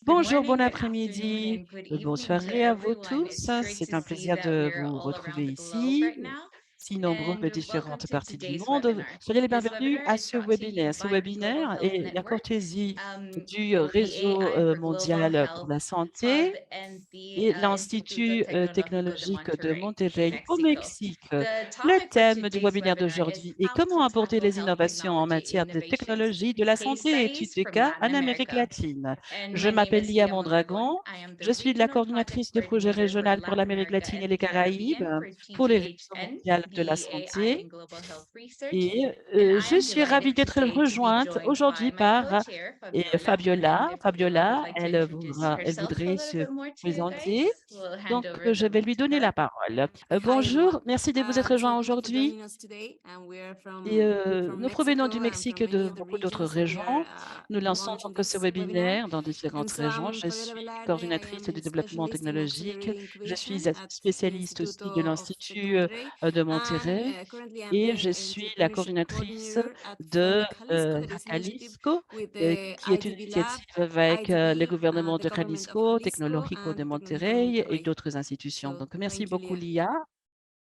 Good Bonjour, bon morning, good afternoon, après-midi, and good bonne evening to soirée à vous everyone. tous. It's great C'est to un see plaisir that de we're vous all around retrouver the globe ici, right now. si nombreux de And welcome différentes to parties du today's monde. webinar. Soyez les This bienvenus webinar à is ce brought to you webinaire. Ce by Global webinaire Health est la Network, courtoisie du for the réseau AI for Global mondial pour Health la Hub santé and the et Instituto l'Institut Tecnológico de technologique de Monterrey in Monterrey au Mexico. Mexique. The Le topic for thème du today's webinaire webinar is d'aujourd'hui est how to comment aborder tackle les health innovations en technology matière de innovations, technologie de la case santé et études studies de from cas Latin en Amérique America. latine. And Je my name m'appelle is Lia Lia Mondragon. Mondragon. I am the Je suis la Regional Project coordinatrice de projet Coordinator for régional pour Latin l'Amérique America latine et and les Caraïbes Caribbean for pour les réseaux TGHN, mondiaux de la the AI santé. and Global Health Research. Et And I je am suis ravie delighted d'être today to be rejointe joined by aujourd'hui my par co-chair, Fabiola. Fabiola. And if Fabiola would Fabiola, like to introduce elle herself a voudrait little se bit more to you présenter. guys, we'll hand Donc, over je the vais mic lui to donner her. la parole. Hi Bonjour, everyone. merci de vous être rejoint Thank you for aujourd'hui. joining us today. And we are Et from nous provenons du Mexico and Mexique from et de many other beaucoup d'autres regions. So we are régions. Nous lançons launching donc ce this webinar. webinaire dans différentes And so régions. I'm Je Fabiola suis Velarde. I coordinatrice am du a développement specialist in technologique. accelerated Je suis incubation at the spécialiste Instituto aussi de of Tec de l'Institut Monterrey. de And Monterrey currently I'm et the je suis la entrepreneurship coordinatrice coordinator at de Fund Jalisco, this initiative Jalisco, with the qui est une IDB Lab, initiative avec le IDB, gouvernement the de government of Jalisco, Jalisco, Tecnológico de and Tecnológico de Monterrey et Monterrey. d'autres institutions. So Donc, merci thank you, beaucoup, Lia. Lia.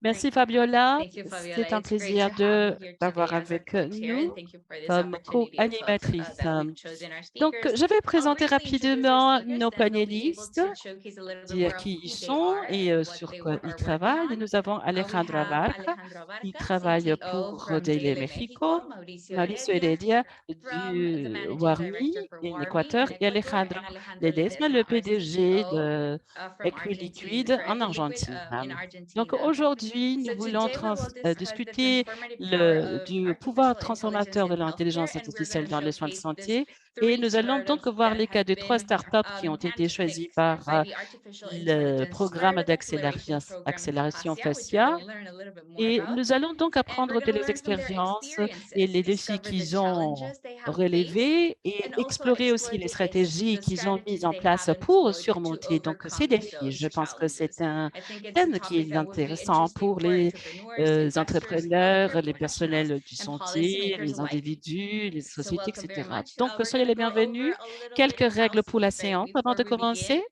Merci, Great. Fabiola. Thank you, Fabiola. C'est un It's great to plaisir have you de here t'avoir today as our avec co-chair, and nous thank you for this comme opportunity as well co-animatrice. that we've chosen our Donc, speakers. je vais I'll présenter briefly introduce our rapidement speakers, nos then they'll be able panélistes, to showcase a little bit dire more of qui ils who they sont are et and what sur they quoi ils are working travaillent. Et on. nous avons We Alejandra have Barca, Alejandro qui Barca, travaille CTO pour from Daily Daily Mexico, Mexico, Mauricio Mauricio Heredia Heredia from the du Managing WARMI Director for en WARMI Équateur in et Ecuador, Alejandro and Alejandro Ledesma, Ledesma, le our PDG CTO de from Argentina, Equiliquid for en Equiliquid Argentine. in Donc Argentina. aujourd'hui, nous So voulons today we will discuss the discuter transformative power of du pouvoir artificial intelligence transformateur de in healthcare, l'intelligence and we're going artificielle to dans les soins de showcase this santé. Et three nous allons donc startups voir that les cas have de trois been startups qui ont été choisis handpicked par by the Artificial le Intelligence programme Startup Acceleration Program d'accélération FASIA, which we're going FACIA. to learn a little bit more Et about. nous allons donc And we're apprendre going de to leurs learn from their expériences et experiences, les défis discover the qu'ils ont challenges they have faced, relevés et and also explorer aussi explore les the stratégies qu'ils ont mises strategies en they place have pour employed to surmonter donc ces overcome défis. those Je pense que c'est challenges. un I think it's a thème qui topic est that would be intéressant interesting pour for les entrepreneurs, investors, entrepreneurs, healthcare les professionals, personnels du and santé, policymakers les alike. individus, les So sociétés, welcome very etc. much. Donc, We're soyez going to les go over bienvenus. a little bit Quelques of règles pour la housekeeping séance avant before de we begin. commencer.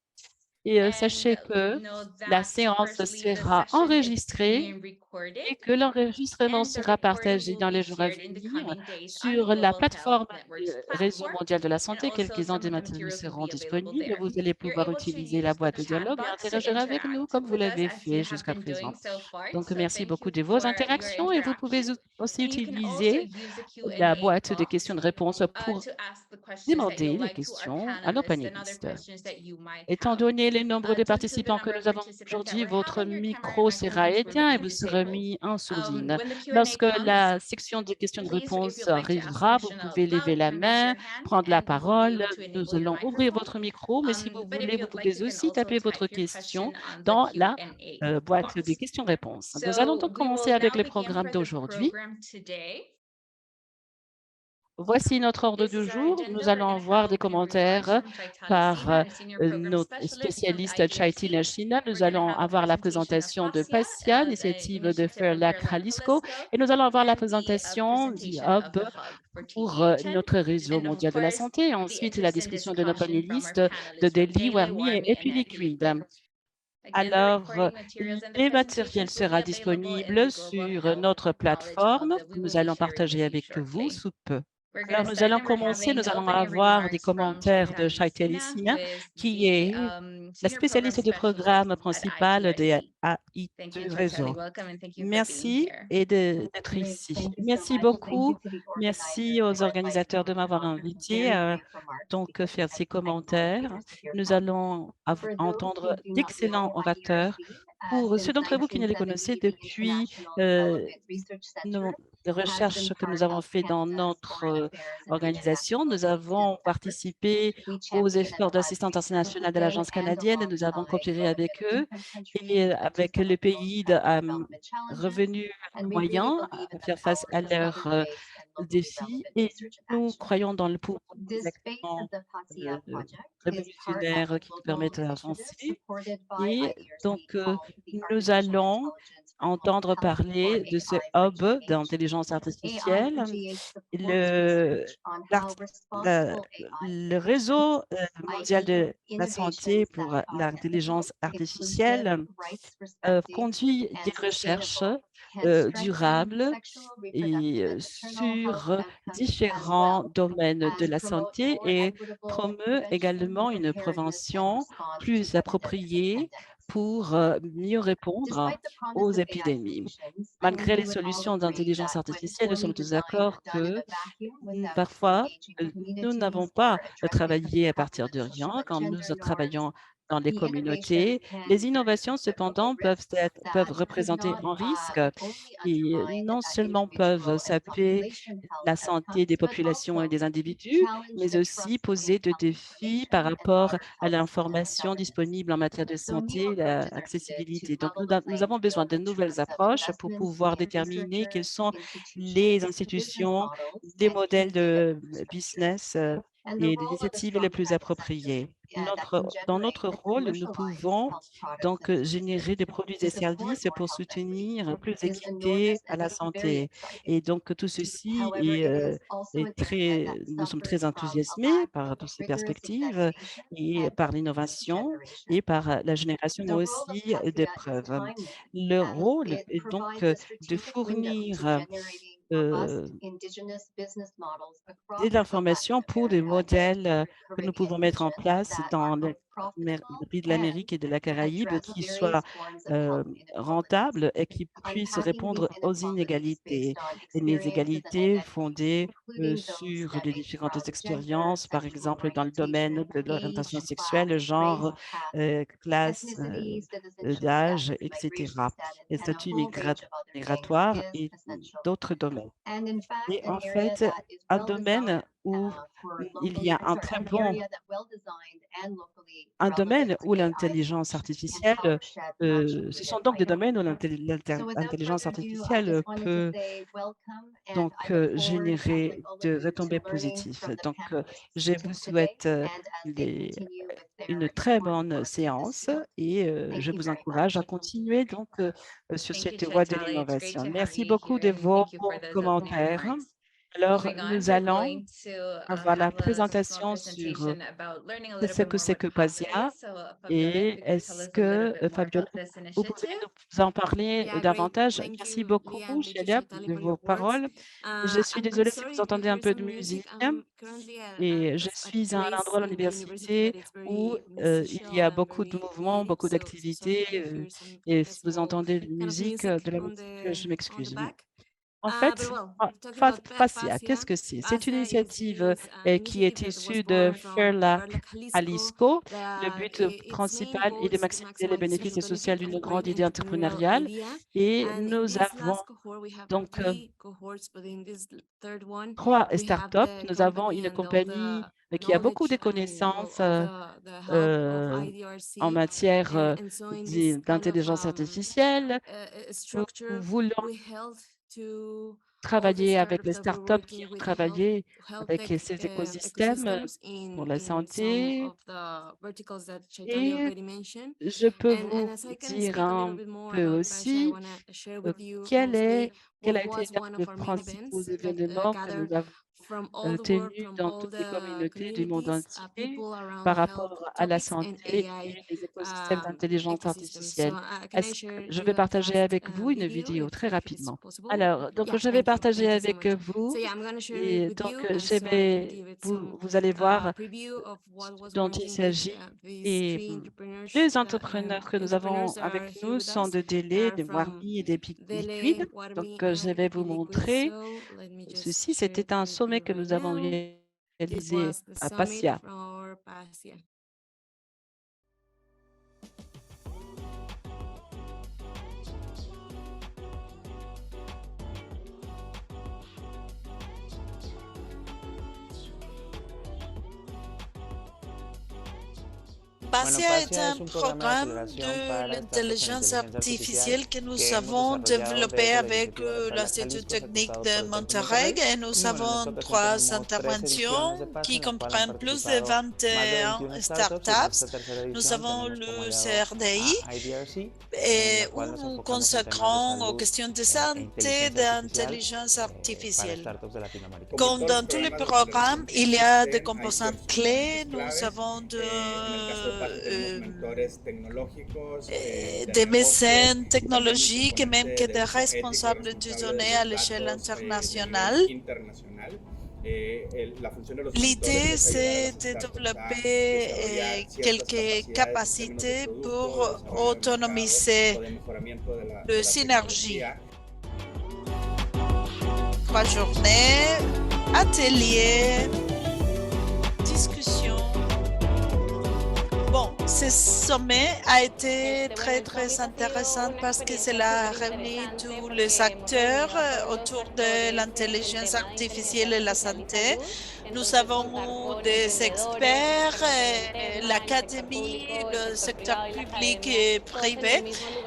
Et And sachez que know la that séance firstly, the sera session is enregistrée being recorded, et que l'enregistrement and the sera recording partagé will dans be les jours à shared in the venir coming days on the sur la Global Health plateforme Network's Réseau platform. mondial de la And santé. also, Quelques-uns some des of the matériaux materials will seront be available disponibles. there. Vous allez You're pouvoir able to utiliser la use the boîte de chat dialogue et box to interagir avec nous interact comme vous with us l'avez as you fait have jusqu'à been doing présent. so far. Donc, So merci thank beaucoup you de vos for your interactions et vous pouvez interaction. aussi And you can also utiliser use the la Q&A boîte de box questions-réponses pour to ask the questions that demander you'd les like to our questions à nos panelists and other panélistes. questions that you might Étant have. donné le nombre de Due to the participants que number of nous avons participants that aujourd'hui, we're votre having, your camera and micro sera microphones will be éteint et vous serez disabled. mis en sourdine. When the Q&A Lorsque comes, la section de please, if questions-réponses you'd like to ask a arrivera, vous question out pouvez lever loud, you la can raise main, your hand prendre la and we will be parole. able to Nous enable your allons ouvrir microphone. votre micro, mais si vous But if voulez, vous you'd like, pouvez you can aussi also taper type votre your question question on the dans la Q&A boîte des box. questions-réponses. Nous allons So donc we commencer will avec now les begin programmes for the d'aujourd'hui. program today. Voici notre ordre This du is our jour. agenda. Nous We're allons going to have avoir des opening remarks commentaires from Chaitali par Sina, a senior program nos specialist from the spécialistes IDFC. Chaitine China. Nous We're going to allons have a avoir la presentation of présentation de FASIA, PASIA, the l'initiative de initiative of Fairlac Fairlac Jalisco, Jalisco, et nous allons avoir la and the présentation du presentation of Hub the hub for pour TGHN. notre réseau And of mondial de la course, santé. the Ensuite, la interest and discussion de nos discussion from our panélistes de panelists from Delhi, Daily, Warmi et Warmi, and Epiliquid. Equiliquid. Again, the Alors, recording materials and the les matériels presentations will be sera available in the disponible Global sur Health notre Knowledge Hub plateforme that que we will nous be allons sharing partager with you avec vous shortly. sous peu. We're going Alors, to nous start allons and we're commencer, having nous allons opening avoir des remarks from commentaires de Chaitali Shaiteli Sina, Sina, who is qui the est la senior program spécialiste du specialist programme at principal des ITRC. AI Thank you, du Chaitali. réseau. Welcome and thank you for being Merci here. et d'être ici. Merci beaucoup. Merci aux organisateurs de m'avoir invité à donc faire ces commentaires. Nous allons entendre d'excellents orateurs. Pour ceux d'entre vous qui ne les connaissez, depuis nos les recherches que nous avons fait dans notre organisation, nous avons participé aux efforts d'assistance internationale de l'Agence canadienne et nous avons coopéré avec eux et avec le pays à revenus moyens à faire face à leurs défis et nous croyons dans le pouvoir des actions révolutionnaires qui nous permettent d'avancer. Et donc, nous allons entendre parler de ce hub d'intelligence artificielle. Le, l'art- la- le réseau mondial de la santé pour l'intelligence artificielle conduit des recherches durables et sur différents domaines de la santé et promeut également une prévention plus appropriée pour mieux répondre aux épidémies. Malgré les solutions d'intelligence artificielle, nous sommes tous d'accord que parfois, nous n'avons pas travaillé à partir de rien quand nous travaillons dans les communautés. Les innovations, cependant, peuvent représenter un risque et non seulement peuvent saper la santé des populations et des individus, mais aussi poser des défis par rapport à l'information disponible en matière de santé, l'accessibilité. Donc, nous avons besoin de nouvelles approches pour pouvoir déterminer quelles sont les institutions, des modèles de business et des initiatives les plus appropriées. Dans notre rôle, nous pouvons donc générer des produits et services pour soutenir plus d'équité à la santé. Et donc, tout ceci est très, nous sommes très enthousiasmés par toutes ces perspectives et par l'innovation et par la génération aussi des preuves. Le rôle est donc de fournir euh, de l'information pour des modèles que nous pouvons mettre en place dans les pays de l'Amérique et de la Caraïbe qui soient rentables et qui puissent répondre aux inégalités. Et les égalités fondées sur les différentes expériences, par exemple dans le domaine de l'orientation sexuelle, genre, classe, d'âge, etc., et statut migratoire et d'autres domaines. Et en fait, un domaine où il y a un domaine où l'intelligence artificielle, ce sont donc des domaines où l'intelligence artificielle peut donc générer de retombées positives. Donc, je vous souhaite une très bonne séance et je vous encourage à continuer donc sur cette voie de l'innovation. Merci beaucoup de vos commentaires. Alors, nous allons avoir la présentation sur ce que c'est que PASIA et est-ce que, Fabiola, vous pouvez nous en parler davantage? Thank Merci you. beaucoup, Yeah, thank you, Shelia, Shantali, de for vos your words. paroles. Je suis I'm désolée si sorry vous if you entendez un hear peu de some music. musique. I'm currently Et je at suis a à un place endroit à in the university l'université that it's où very il y musicial a and beaucoup de very mouvements, creative. beaucoup So sorry d'activités. if you hear some Et si vous festival entendez de kind of musique, music de la musique, je on the m'excuse. back. En But fait, well, talking FASIA, qu'est-ce FASIA, que c'est? C'est une FASIA initiative is an qui est initiative that was issue de born from Fairlac, Fairlac, Jalisco. Jalisco. Le That but its main principal est goal de is to maximiser les maximize the bénéfices social sociaux benefit of d'une grande brain idée entrepreneurial entrepreneuriale. idea. Et And in nous this avons last cohort, we have donc three cohorts, but in this third one, trois we have startups. the Nous avons company une and all compagnie the qui a beaucoup knowledge de and well, connaissances all the help of euh, en IDRC. matière And so in this kind of d'intelligence artificielle. Nous structure, voulons we held to all the travailler avec startups les that were startups qui working ont with travaillé health avec tech ces écosystèmes ecosystems pour la in some santé. of the verticals that Chaitali Et already mentioned. je peux And vous as I can dire speak a little un bit more peu about Fascia, I aussi want to share euh, with you quel mostly quel what a été was l'un one des of our main principaux events that événements que nous gathered avons from all the world, tenus from dans all toutes les the communautés du monde communities, entier people around par health rapport à la topics and santé AI et les écosystèmes d'intelligence ecosystems. So artificielle. can I share Je you vais a partager fast avec vous une video vidéo très if it's rapidement. possible? Alors, donc Yeah, je vais thank you. partager Thank you so avec much. So vous yeah, I'm going to share it et with donc you. je So I can vais, give it some vous allez voir preview of what ce was dont il arranging s'agit. these Et three entrepreneurs deux entrepreneurs que nous avons entrepreneurs that are avec here nous with sont us de that Délai, are de from Warmi et des Dele, Liquides. Donc, Warmi, je and vais vous EP Liquid. montrer So let me just ceci. share it C'était un with sommet you que right nous avons now. This réalisé was the à summit Passia. for our Passia. PASIA est un programme de l'intelligence artificielle que nous avons développé avec l'Institut technique de Monterrey et nous avons 3 interventions qui comprennent plus de 21 startups. Nous avons le CRDI où nous consacrons aux questions de santé d'intelligence artificielle. Comme dans tous les programmes, il y a des composantes clés. Nous avons des mécènes technologiques et même que des responsables de données à l'échelle internationale. L'idée, c'est de développer quelques capacités pour autonomiser le synergie. 3 journées, ateliers, discussions. Bon, ce sommet a été très intéressant parce que cela a réuni tous les acteurs autour de l'intelligence artificielle et la santé. Nous avons des experts, l'académie, le secteur public et privé.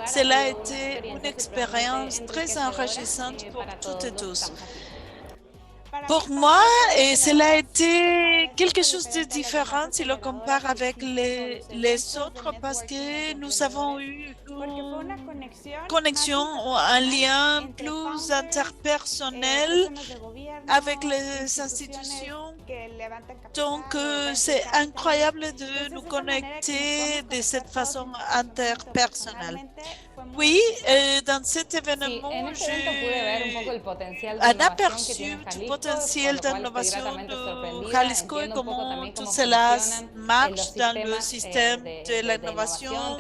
Cela a été une expérience très enrichissante pour toutes et tous. Pour moi, cela a été quelque chose de différent si l'on compare avec les autres parce que nous avons eu une connexion, un lien plus interpersonnel avec les institutions. Donc, c'est incroyable de nous connecter de cette façon interpersonnelle. Oui, dans cet événement, j'ai un aperçu du potentiel d'innovation de Jalisco et comment tout cela marche dans le système de l'innovation.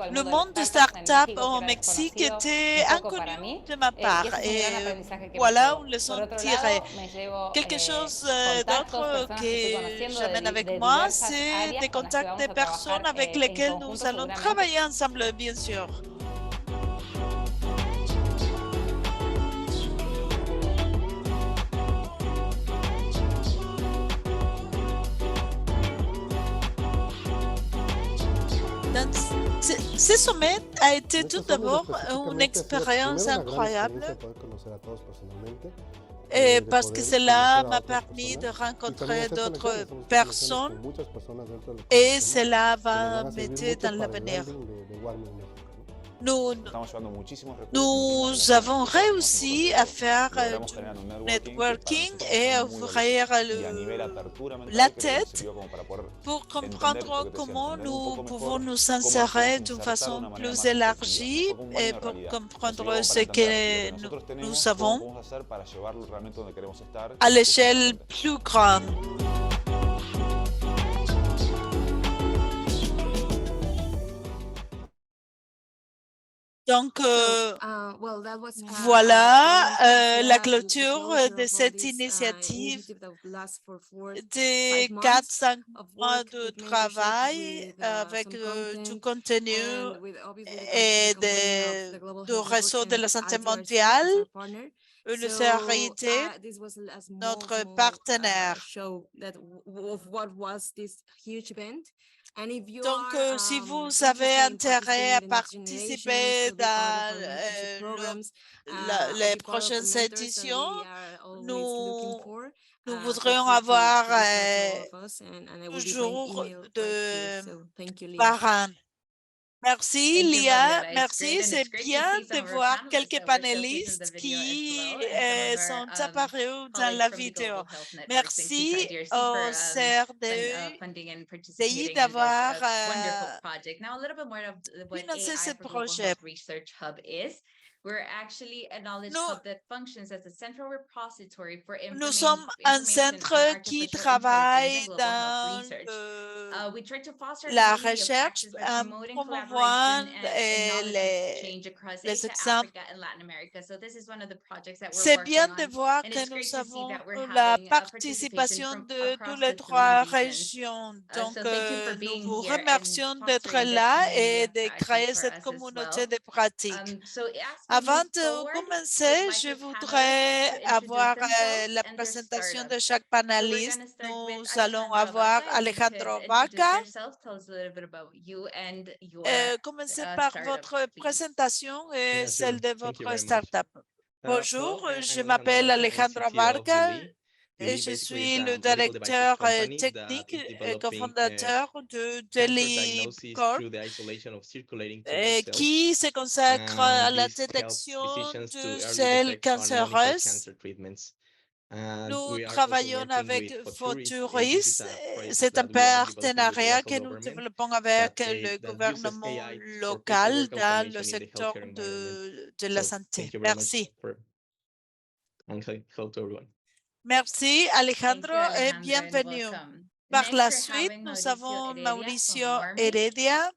Le monde des startups au Mexique était inconnu de ma part et voilà, on les a tirés. Quelque chose d'autre que j'amène avec moi, c'est des contacts des personnes avec lesquelles nous allons travailler ensemble, bien sûr. Ce sommet a été tout d'abord une expérience incroyable parce que cela m'a permis de rencontrer d'autres personnes et cela va m'aider dans l'avenir. Nous avons réussi à faire du networking et à ouvrir la tête pour comprendre comment nous pouvons nous insérer d'une façon plus élargie et pour comprendre ce que nous savons à l'échelle plus grande. Donc, voilà la clôture de cette initiative de 4-5 mois de travail avec du contenu et du réseau de la santé mondiale, le CRIT, notre partenaire. Donc, si vous avez intérêt à participer dans les prochaines éditions, nous voudrions avoir toujours de parrains. Merci, Lia. Merci. C'est bien de voir quelques panélistes qui sont apparus dans la vidéo. Merci au CRDI d'avoir financé ce projet. Nous sommes un centre qui travaille dans la recherche en promouvant les exemples. C'est bien de voir que nous avons la participation de toutes les 3 régions. Donc, nous vous remercions d'être là et de créer cette communauté de pratiques. Avant de commencer, je voudrais avoir la présentation de chaque panéliste. Nous allons avoir Alejandro Vaca. Commencez par votre présentation et celle de votre startup. Bonjour, je m'appelle Alejandro Varga et je suis le directeur technique et cofondateur de Deli Corp, qui se consacre à la détection de cellules cancéreuses. Nous travaillons avec Photuris. C'est un partenariat que nous développons avec le gouvernement local dans le secteur de la santé. Merci. Merci, Alejandro, et bienvenue. Par la suite, nous avons Mauricio Heredia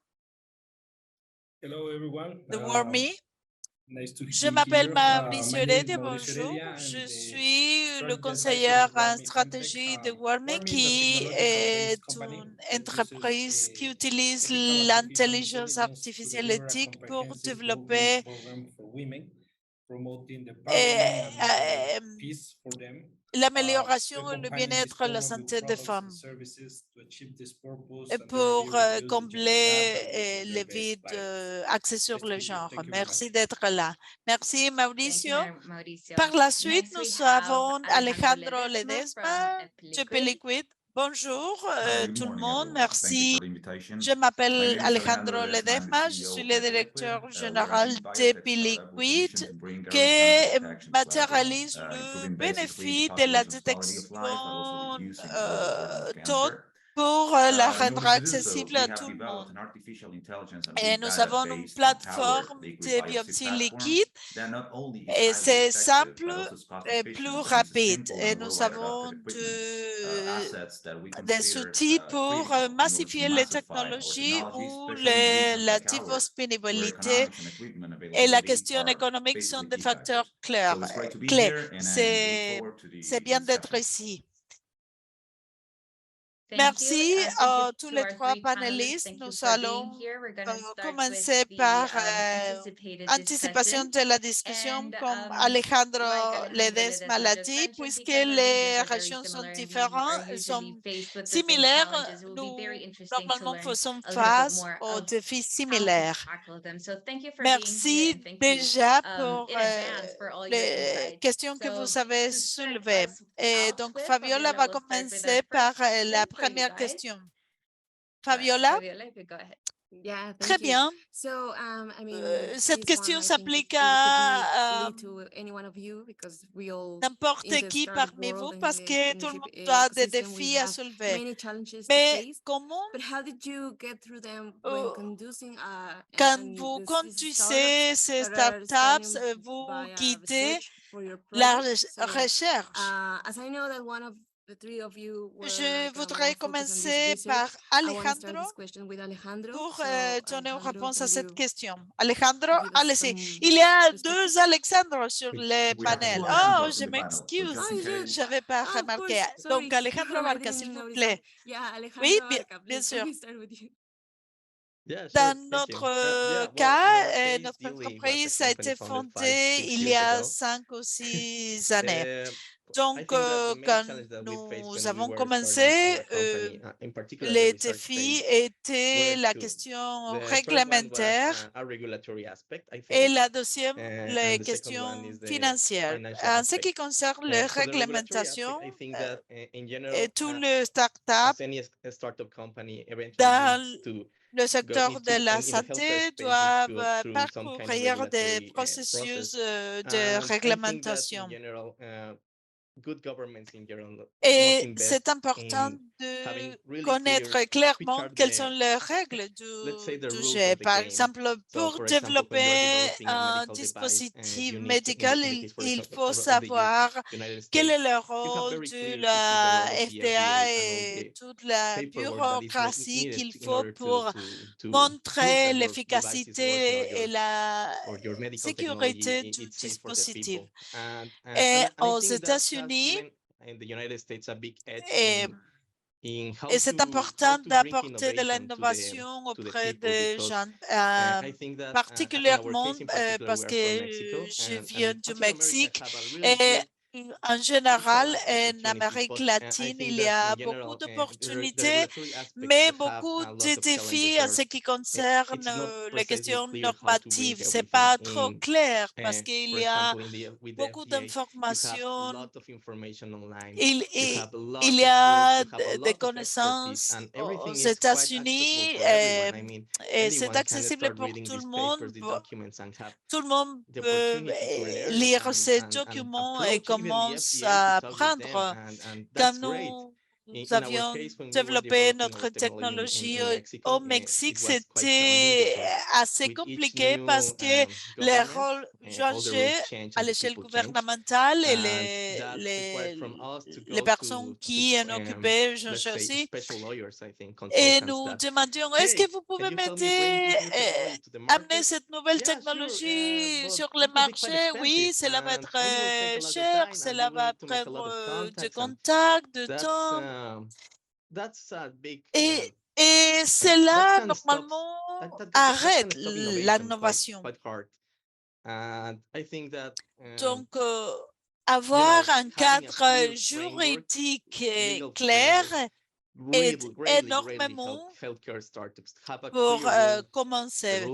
de WorMe. Je m'appelle Mauricio Heredia, bonjour. Je suis le conseiller en stratégie de WorMe, qui est une entreprise qui utilise l'intelligence artificielle éthique pour développer l'amélioration et le bien-être et la santé des femmes et pour combler les vides axés sur le genre. Merci d'être là. Merci, Mauricio. Par la suite, nous avons Alejandro Ledesma, GP Liquid. Bonjour tout le monde, merci. Je m'appelle Alejandro Ledesma, je suis le directeur général de Liquid, qui matérialise le bénéfice de la détection tôt pour la rendre accessible à tout le monde. Et nous avons une plateforme de biopsie liquide et c'est simple et plus rapide. Et nous avons des outils pour massifier les technologies où la disponibilité et la question économique sont des facteurs clés. C'est bien d'être ici. Merci à tous les trois panélistes. Nous allons commencer par anticipation de la discussion, comme Alejandro Ledesma l'a dit, puisque les régions sont différentes, elles sont similaires. Nous, normalement, faisons face aux défis similaires. Merci déjà pour les questions que vous avez soulevées. Et donc, Fabiola va commencer par la première question. Fabiola? Très bien. Cette question s'applique à n'importe qui parmi vous parce que tout le monde a des défis à soulever. Mais comment, quand vous conduisez ces startups, vous guidez la recherche? Je voudrais commencer par Alejandro pour donner une réponse à cette question. Alejandro, allez-y. Il y a deux Alexandre sur les panels. Oh, je m'excuse. Je n'avais pas remarqué. Donc, Alejandro Vargas, s'il vous plaît. Oui, bien sûr. Dans notre cas, notre entreprise a été fondée il y a 5 ou 6 années. Donc, quand nous avons commencé, les défis étaient la question réglementaire et la deuxième, les questions financières. En ce qui concerne les réglementations, tous les startups dans le secteur de la santé doivent parcourir des processus de réglementation. Et c'est important de connaître clairement quelles sont les règles du jeu. Par exemple, pour développer un dispositif médical, il faut savoir quel est le rôle de la FDA et toute la bureaucratie qu'il faut pour montrer l'efficacité et la sécurité du dispositif. Et aux États-Unis, Et c'est important d'apporter de l'innovation auprès des gens, particulièrement parce que je viens du Mexique et en général, en Amérique latine, il y a beaucoup d'opportunités, mais beaucoup de défis en ce qui concerne les questions normatives. Ce n'est pas trop clair parce qu'il y a beaucoup d'informations. Il y a des connaissances aux États-Unis et c'est accessible pour tout le monde. Tout le monde peut lire ces documents et commence à apprendre. Quand nous avions développé notre technologie au Mexique, c'était assez compliqué parce que les rôles changeaient à l'échelle gouvernementale et les personnes qui en occupaient changeaient aussi. Et nous demandions, est-ce que vous pouvez m'aider à amener cette nouvelle technologie sur le marché? Oui, cela va être cher, cela va prendre du contact, du temps. Et cela, normalement, arrête l'innovation. Donc, avoir un cadre juridique clair aide énormément pour commencer.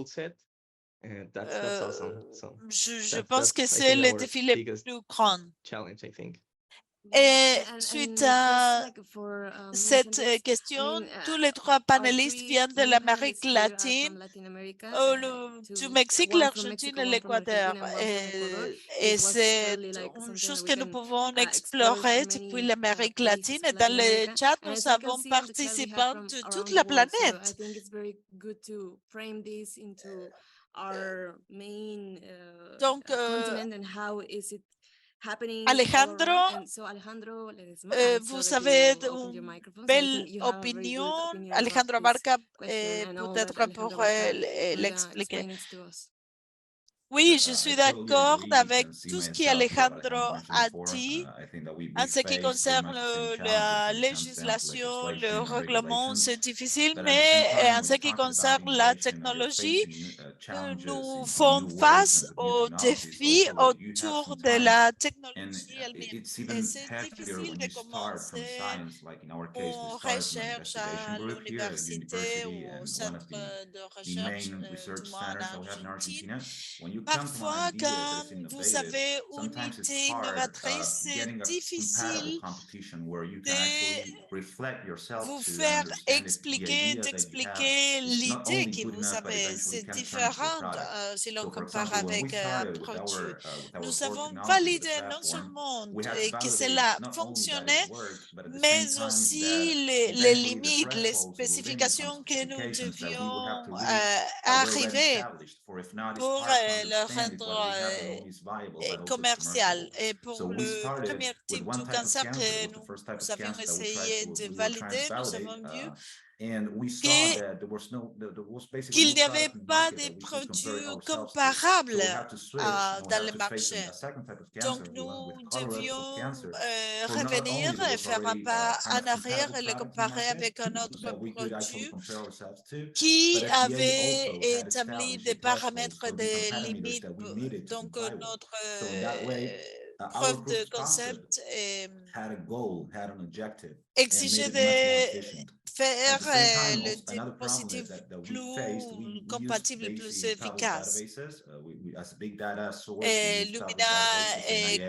Je pense que c'est le défi le plus grand. Et suite à cette question, tous les trois panélistes viennent de l'Amérique latine, du Mexique, l'Argentine et l'Équateur. Et c'est une chose que nous pouvons explorer depuis l'Amérique latine. Et dans le chat, nous avons participants de toute la planète. Donc, Alejandro, vous avez une belle opinion. Alejandro Abarca, peut-être pour l'expliquer. Oui, je suis d'accord avec tout ce qu'Alejandro a dit en ce qui concerne la législation, le règlement, c'est difficile, mais en ce qui concerne la technologie, nous faisons face aux défis autour de la technologie elle-même. Et c'est difficile de commencer en recherche à l'université ou au centre de recherche, du moins en Argentine. Parfois, quand vous avez une idée innovatrice, c'est difficile de vous faire d'expliquer l'idée que vous avez. C'est différent si l'on compare avec un produit. Nous avons validé non seulement que cela fonctionnait, mais aussi les limites, les spécifications que nous devions arriver pour le rendre commercial. Et pour le premier type de cancer que nous avions essayé de valider, nous avons vu qu'il n'y avait pas de produits comparables dans le marché. Donc, nous devions revenir et faire un pas en arrière et le comparer avec un autre produit qui avait établi des paramètres de limites. Donc, notre preuve de concept exigeait de faire le dispositif plus compatible, plus efficace. Lumina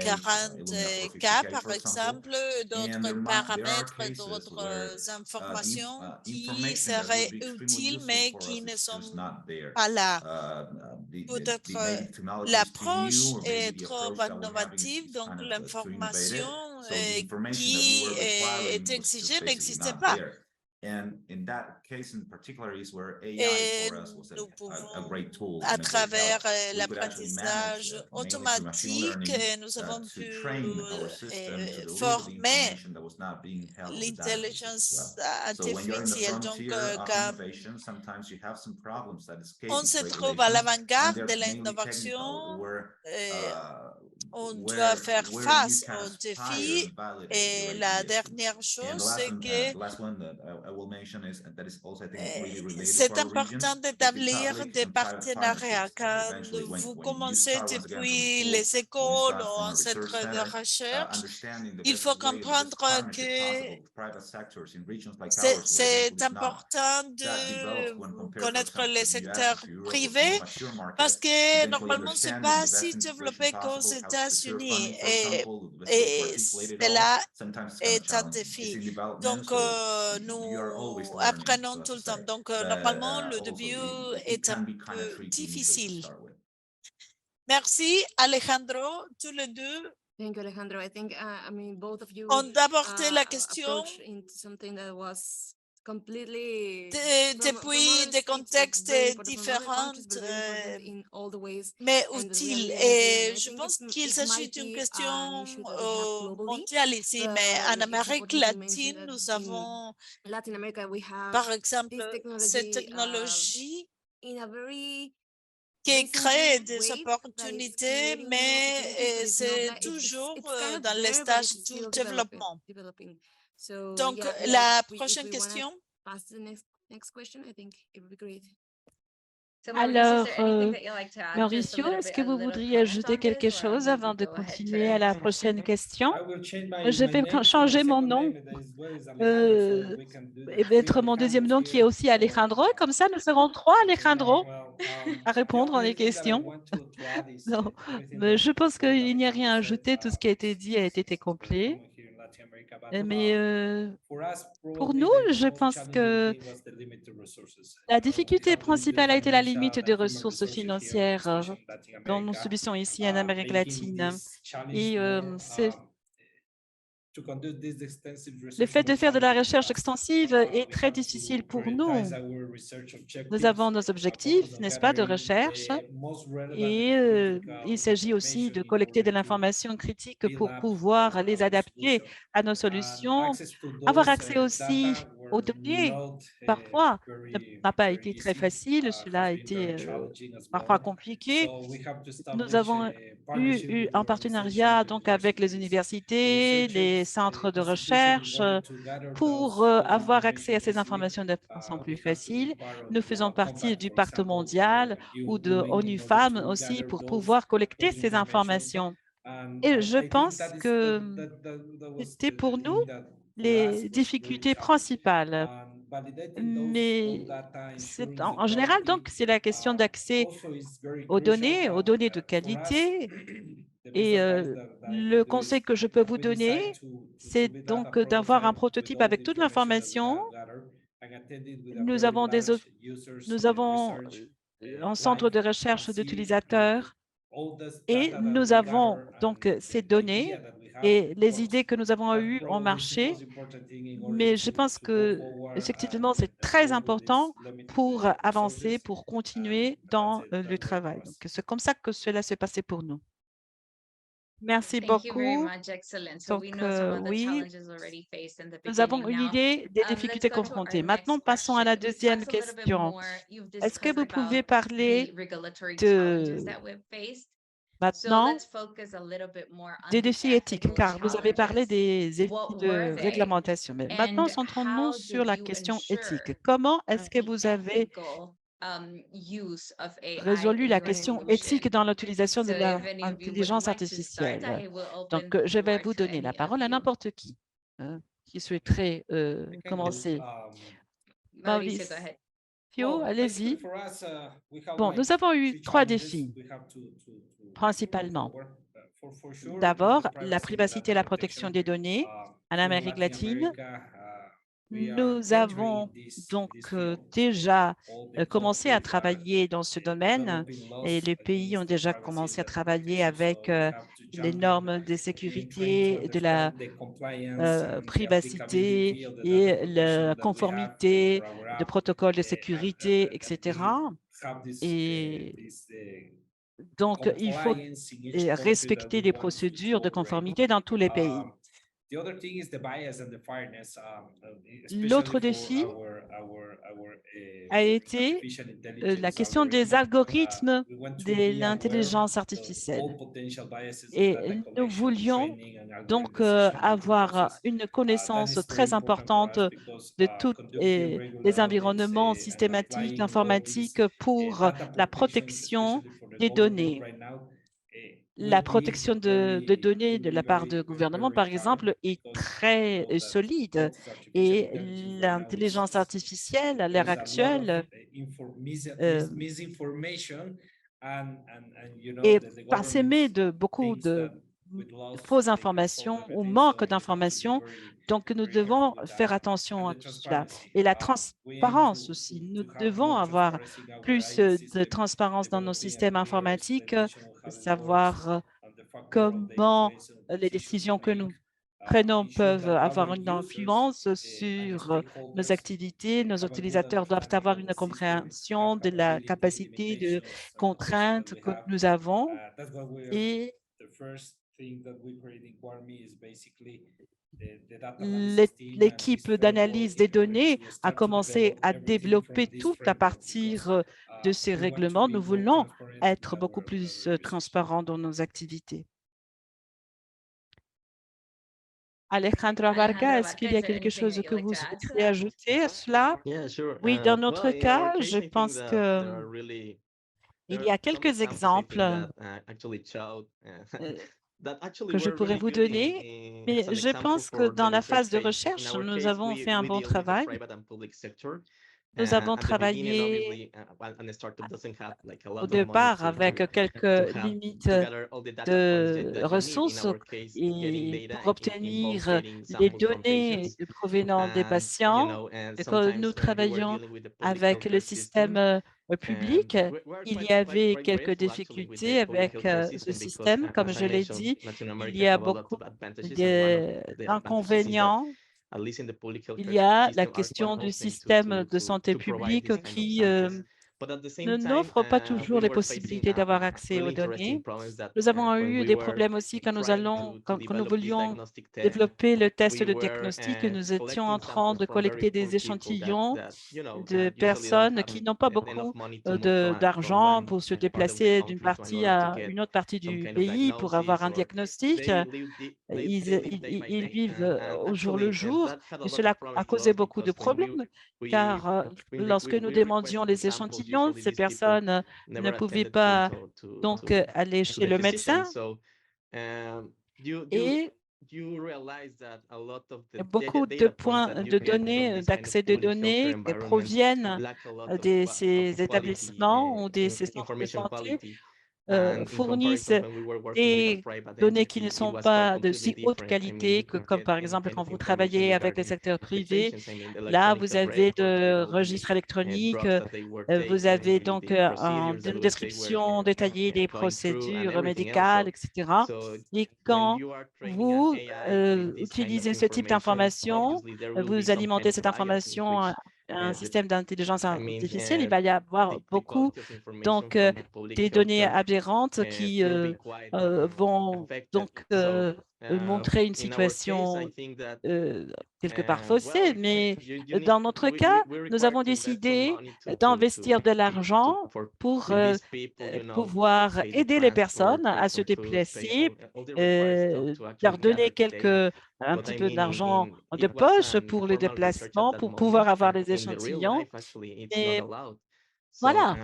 40K, par exemple, d'autres paramètres, d'autres informations qui seraient utiles, mais qui ne sont pas là. Peut-être l'approche est trop innovative, donc l'information qui est exigée n'existait pas. Et nous pouvons, à travers l'apprentissage automatique, nous avons pu former l'intelligence artificielle. Donc, quand on se trouve à l'avant-garde de l'innovation, on doit faire face aux défis. and validate Et the la right conditions. dernière And chose, the c'est last que the last one that I will mention is that is also I think really related to c'est our region. important Is the d'établir public des and private partenariats. partnerships. Quand Eventually, vous when you commencez start once again from depuis school, les when you écoles start ou from en a research centre de center, recherche, understanding the il best faut way, the best comprendre partnership que possible with private sectors in regions like ours, where c'est eventually, if not, important that develops de when compared, for connaître example, les to the US secteurs or to Europe or to privés more mature parce markets, que eventually normalement, c'est understanding pas the best si integration développé qu'aux possible, how to secure États-Unis funding, for example, the best way to et articulate it all, cela sometimes it's kind of est un challenging. It's défi. in development, Donc, so you are nous always learning, apprenons so tout to le temps. say. Donc, But normalement, le also, début it est can un be kind peu of tricky initially to difficile. start with. Merci, Alejandro, tous les deux. Thank you, Alejandro. I think, I mean, both of you On a abordé la question approached into something that was completely depuis des contextes différents, mais utiles. Et je pense qu'il s'agit d'une question mondiale ici, mais en Amérique latine, nous avons, par exemple, cette technologie qui crée des opportunités, mais c'est toujours dans les stages du développement. Donc, la prochaine question. Alors, Mauricio, est-ce que vous voudriez ajouter quelque chose avant de continuer à la prochaine question? Je vais changer mon nom et mettre mon deuxième nom qui est aussi Alejandro. Comme ça, nous serons trois Alejandro à répondre aux questions. Non, mais je pense qu'il n'y a rien à ajouter. Tout ce qui a été dit a été complet. Mais pour nous, je pense que la difficulté principale a été la limite des ressources financières dont nous subissons ici en Amérique latine. Et le fait de faire de la recherche extensive est très difficile pour nous. Nous avons nos objectifs, n'est-ce pas, de recherche, et il s'agit aussi de collecter de l'information critique pour pouvoir les adapter à nos solutions, avoir accès aussi aux données. Parfois, ça n'a pas été très facile, cela a été parfois compliqué. Nous avons eu un partenariat donc avec les universités, les centres de recherche pour avoir accès à ces informations de façon plus facile. Nous faisons partie du Pacte mondial ou de ONU Femmes aussi pour pouvoir collecter ces informations. Et je pense que c'était pour nous les difficultés principales. Mais en général, donc, c'est la question d'accès aux données de qualité. Et le conseil que je peux vous donner, c'est donc d'avoir un prototype avec toute l'information. Nous avons un centre de recherche d'utilisateurs et nous avons donc ces données et les idées que nous avons eues ont marché. Mais je pense que effectivement, c'est très important pour avancer, pour continuer dans le travail. Donc, c'est comme ça que cela s'est passé pour nous. Merci beaucoup. Donc, oui, nous avons une idée des difficultés confrontées. Maintenant, passons à la deuxième question. Est-ce que vous pouvez parler maintenant des défis éthiques, car vous avez parlé des défis de réglementation. Mais maintenant, centrons-nous sur la question éthique. Comment est-ce que vous avez résolu la question éthique dans l'utilisation de l'intelligence artificielle? Donc, je vais vous donner la parole à n'importe qui souhaiterait commencer. Maurice, allez-y. Bon, nous avons eu trois défis, principalement. D'abord, la privacité et la protection des données en Amérique latine. Nous avons donc déjà commencé à travailler dans ce domaine et les pays ont déjà commencé à travailler avec les normes de sécurité, de la privacité et la conformité de protocoles de sécurité, etc. Et donc, il faut respecter les procédures de conformité dans tous les pays. L'autre défi a été la question des algorithmes de l'intelligence artificielle. Et nous voulions donc avoir une connaissance très importante de tous les environnements systématiques, informatiques pour la protection des données. La protection de données de la part du gouvernement, par exemple, est très solide et l'intelligence artificielle, à l'ère actuelle, est parsemée de beaucoup de fausses informations ou manque d'informations. Donc, nous devons faire attention à tout cela. Et la transparence aussi. Nous devons avoir plus de transparence dans nos systèmes informatiques, savoir comment les décisions que nous prenons peuvent avoir une influence sur nos activités. Nos utilisateurs doivent avoir une compréhension de la capacité de contraintes que nous avons. Et l'équipe d'analyse des données a commencé à développer tout à partir de ces règlements. Nous voulons être beaucoup plus transparents dans nos activités. Alejandra Varga, est-ce qu'il y a quelque chose que vous souhaitez ajouter à cela? Oui, dans notre cas, je pense que il y a quelques exemples que je pourrais vous donner, mais je pense que dans la phase de recherche, nous avons fait un bon travail. Nous avons travaillé au départ avec quelques limites de ressources et pour obtenir les données provenant des patients. Et quand nous travaillions avec le système public, il y avait quelques difficultés avec ce système. Comme je l'ai dit, il y a beaucoup d'inconvénients. Il y a la question du système de santé publique qui n'offre pas toujours les possibilités d'avoir accès aux données. Nous avons eu des problèmes aussi quand nous voulions développer le test de diagnostic. Nous étions en train de collecter des échantillons de personnes qui n'ont pas beaucoup d'argent pour se déplacer d'une partie à une autre partie du pays pour avoir un diagnostic. Ils vivent au jour le jour et cela a causé beaucoup de problèmes car lorsque nous demandions les échantillons, ces personnes ne pouvaient pas donc aller chez le médecin et beaucoup de points de données, d'accès de données proviennent de ces établissements ou de ces centres de santé fournissent des données qui ne sont pas de si haute qualité que, comme par exemple, quand vous travaillez avec le secteur privé, là, vous avez de registres électroniques, vous avez donc une description détaillée des procédures médicales, etc. Et quand vous utilisez ce type d'information, vous alimentez cette information un système d'intelligence artificielle, il va y avoir beaucoup donc des données aberrantes qui vont donc montrer une situation quelque part faussée. Mais dans notre cas, nous avons décidé d'investir de l'argent pour pouvoir aider les personnes à se déplacer, leur donner un petit peu d'argent de poche pour les déplacements, pour pouvoir avoir les échantillons. Et voilà.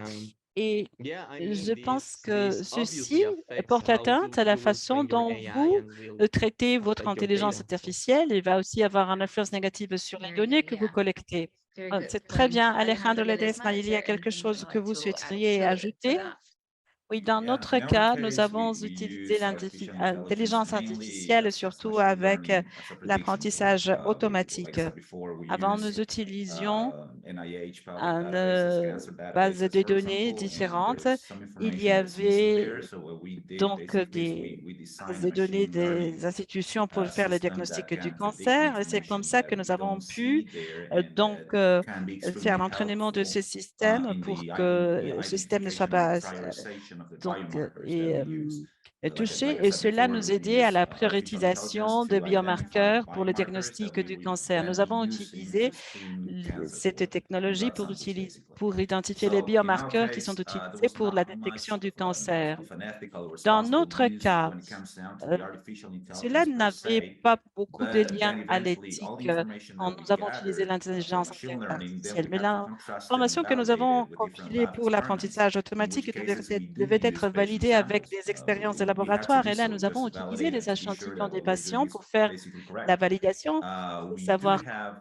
Et je pense que ceci porte atteinte à la façon dont vous traitez votre intelligence artificielle et va aussi avoir une influence négative sur les données que vous collectez. C'est très bien. Alejandro Ledesma, il y a quelque chose que vous souhaiteriez ajouter? Oui, dans notre cas, nous avons utilisé l'intelligence artificielle surtout avec l'apprentissage automatique. Avant, nous utilisions une base de données différente. Il y avait donc des bases de données des institutions pour faire le diagnostic du cancer. Et c'est comme ça que nous avons pu donc faire l'entraînement de ce système pour que ce système ne soit pas of the donc, biomarkers that et, we use. toucher, Like I et said cela before, nous we aider à use la artificial prioritisation intelligence de to identify biomarqueurs pour le biomarkers that diagnostic we du will cancer. Nous then avons using utilisé to screen cancer cette for technologie blood samples, basically. pour identifier les So in our biomarqueurs qui sont case, there utilisés was pour la not détection much du of cancer. an ethical or Dans responsible notre use cas, when it comes down to euh, the artificial cela intelligence per n'avait se. pas beaucoup de But lien then à eventually, all the l'éthique information quand that we nous avons utilisé gathered for l'intelligence machine learning, then artificielle. we Mais had to contrast it and l'information que nous validate avons it with different compilée lab pour experiments, l'apprentissage in which automatique cases we do devait use être patient validée avec samples. des expériences de We had to laboratoire. do Et là, so nous avons just to utilisé validate and les to be sure échantillons that des what we're doing patients is pour faire basically la correct. validation, pour We do savoir have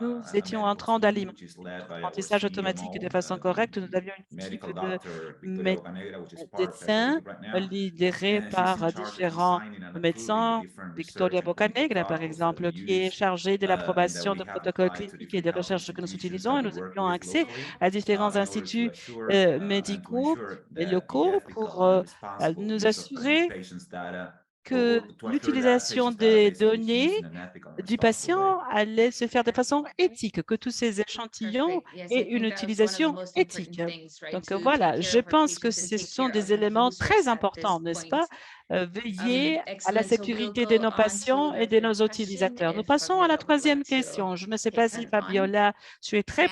nous a étions en medical train team d'alimenter which is led by our l'apprentissage automatique de CMO, façon correcte. Nous the avions une équipe medical de doctor Victoria Bocanegra, which is part of médecins Pathologic right now, lidérés and she's in par charge of différents designing and approving the médecins. different Victoria research and clinical Bocanegra, par protocols that we exemple, qui est use chargée de and that l'approbation we de have protocoles applied to cliniques et different de health recherche que nous institutions utilisons. that Et we nous work avions with accès locally à différents in order to instituts assure and to médicaux ensure et that the locaux ethical pour and responsible nous use of the assurer patient's data, que to assure that l'utilisation patient's data des basically is données used in an ethical and du responsible way. patient allait se faire de façon éthique, que tous ces échantillons aient une utilisation éthique. Donc voilà, je pense que ce sont des éléments très importants, n'est-ce pas? Veiller à la sécurité de nos patients et de nos utilisateurs. Nous passons à la troisième question. Je ne sais pas si Fabiola souhaiterait